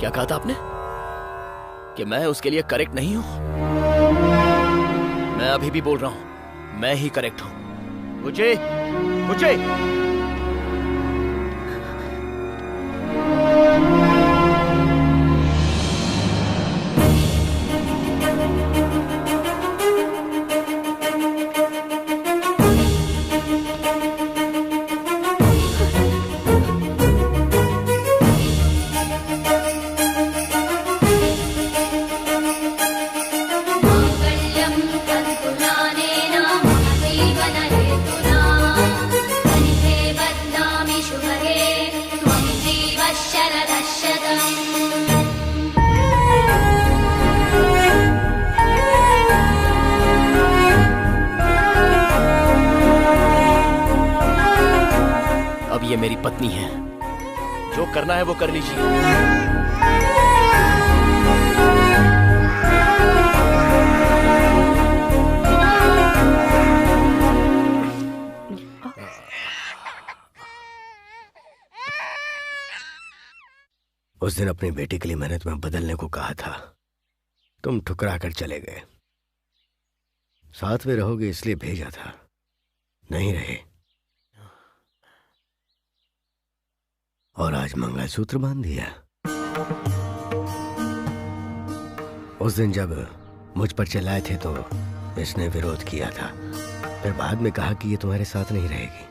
क्या कहा था आपने? कि मैं उसके लिए करेक्ट नहीं हूं? मैं अभी भी बोल रहा हूं, मैं ही करेक्ट हूं। मुझे ये मेरी पत्नी है, जो करना है वो कर लीजिए। उस दिन अपनी बेटी के लिए मैंने तुम्हें बदलने को कहा था, तुम ठुकरा कर चले गए। साथ में रहोगे इसलिए भेजा था, नहीं रहे। और आज मंगलसूत्र बांध दिया। उस दिन जब मुझ पर चिल्लाए थे तो इसने विरोध किया था, फिर बाद में कहा कि ये तुम्हारे साथ नहीं रहेगी,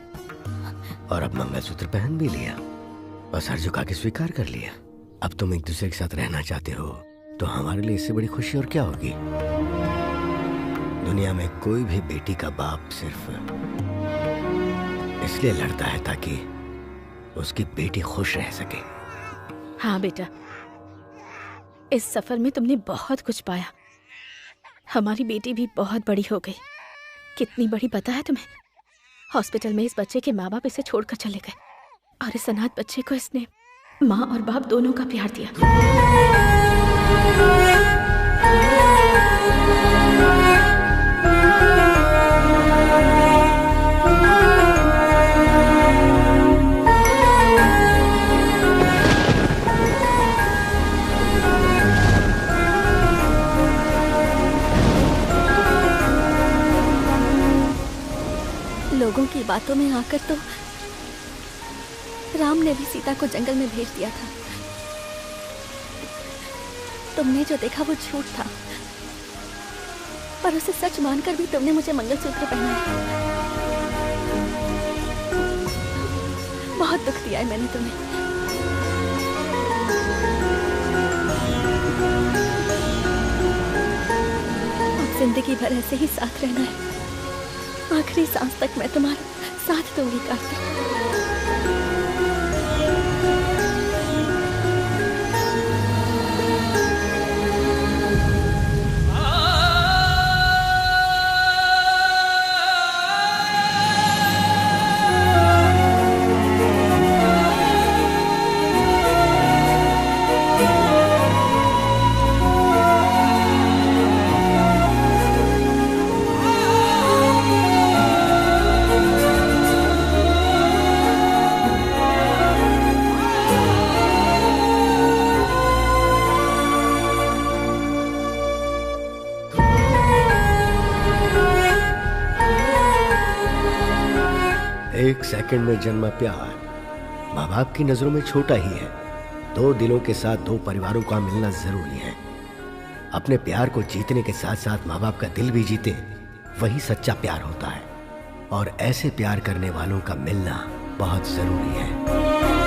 और अब मंगलसूत्र पहन भी लिया, बस हर झुका के स्वीकार कर लिया। अब तुम एक दूसरे के साथ रहना चाहते हो तो हमारे लिए इससे बड़ी खुशी और क्या होगी? दुनिया में कोई भी बेटी का बाप सिर्फ इसलिए लड़ता है ताकि उसकी बेटी खुश रह सके। हाँ बेटा, इस सफर में तुमने बहुत कुछ पाया। हमारी बेटी भी बहुत बड़ी हो गई। कितनी बड़ी पता है तुम्हें? हॉस्पिटल में इस बच्चे के माँ बाप इसे छोड़कर चले गए, और इस अनाथ बच्चे को इसने माँ और बाप दोनों का प्यार दिया। लोगों की बातों में आकर तो राम ने भी सीता को जंगल में भेज दिया था, तुमने जो देखा वो झूठ था, पर उसे सच मानकर भी तुमने मुझे मंगलसूत्र पहनाया। बहुत दुख दिया है मैंने तुम्हें। अब जिंदगी भर ऐसे ही साथ रहना है। आखिरी सांस तक मैं तुम्हारा साथ दूंगी कार्तिक। एक सेकंड में जन्मा प्यार माँ बाप की नजरों में छोटा ही है। दो दिलों के साथ दो परिवारों का मिलना जरूरी है। अपने प्यार को जीतने के साथ साथ माँ बाप का दिल भी जीते, वही सच्चा प्यार होता है। और ऐसे प्यार करने वालों का मिलना बहुत जरूरी है।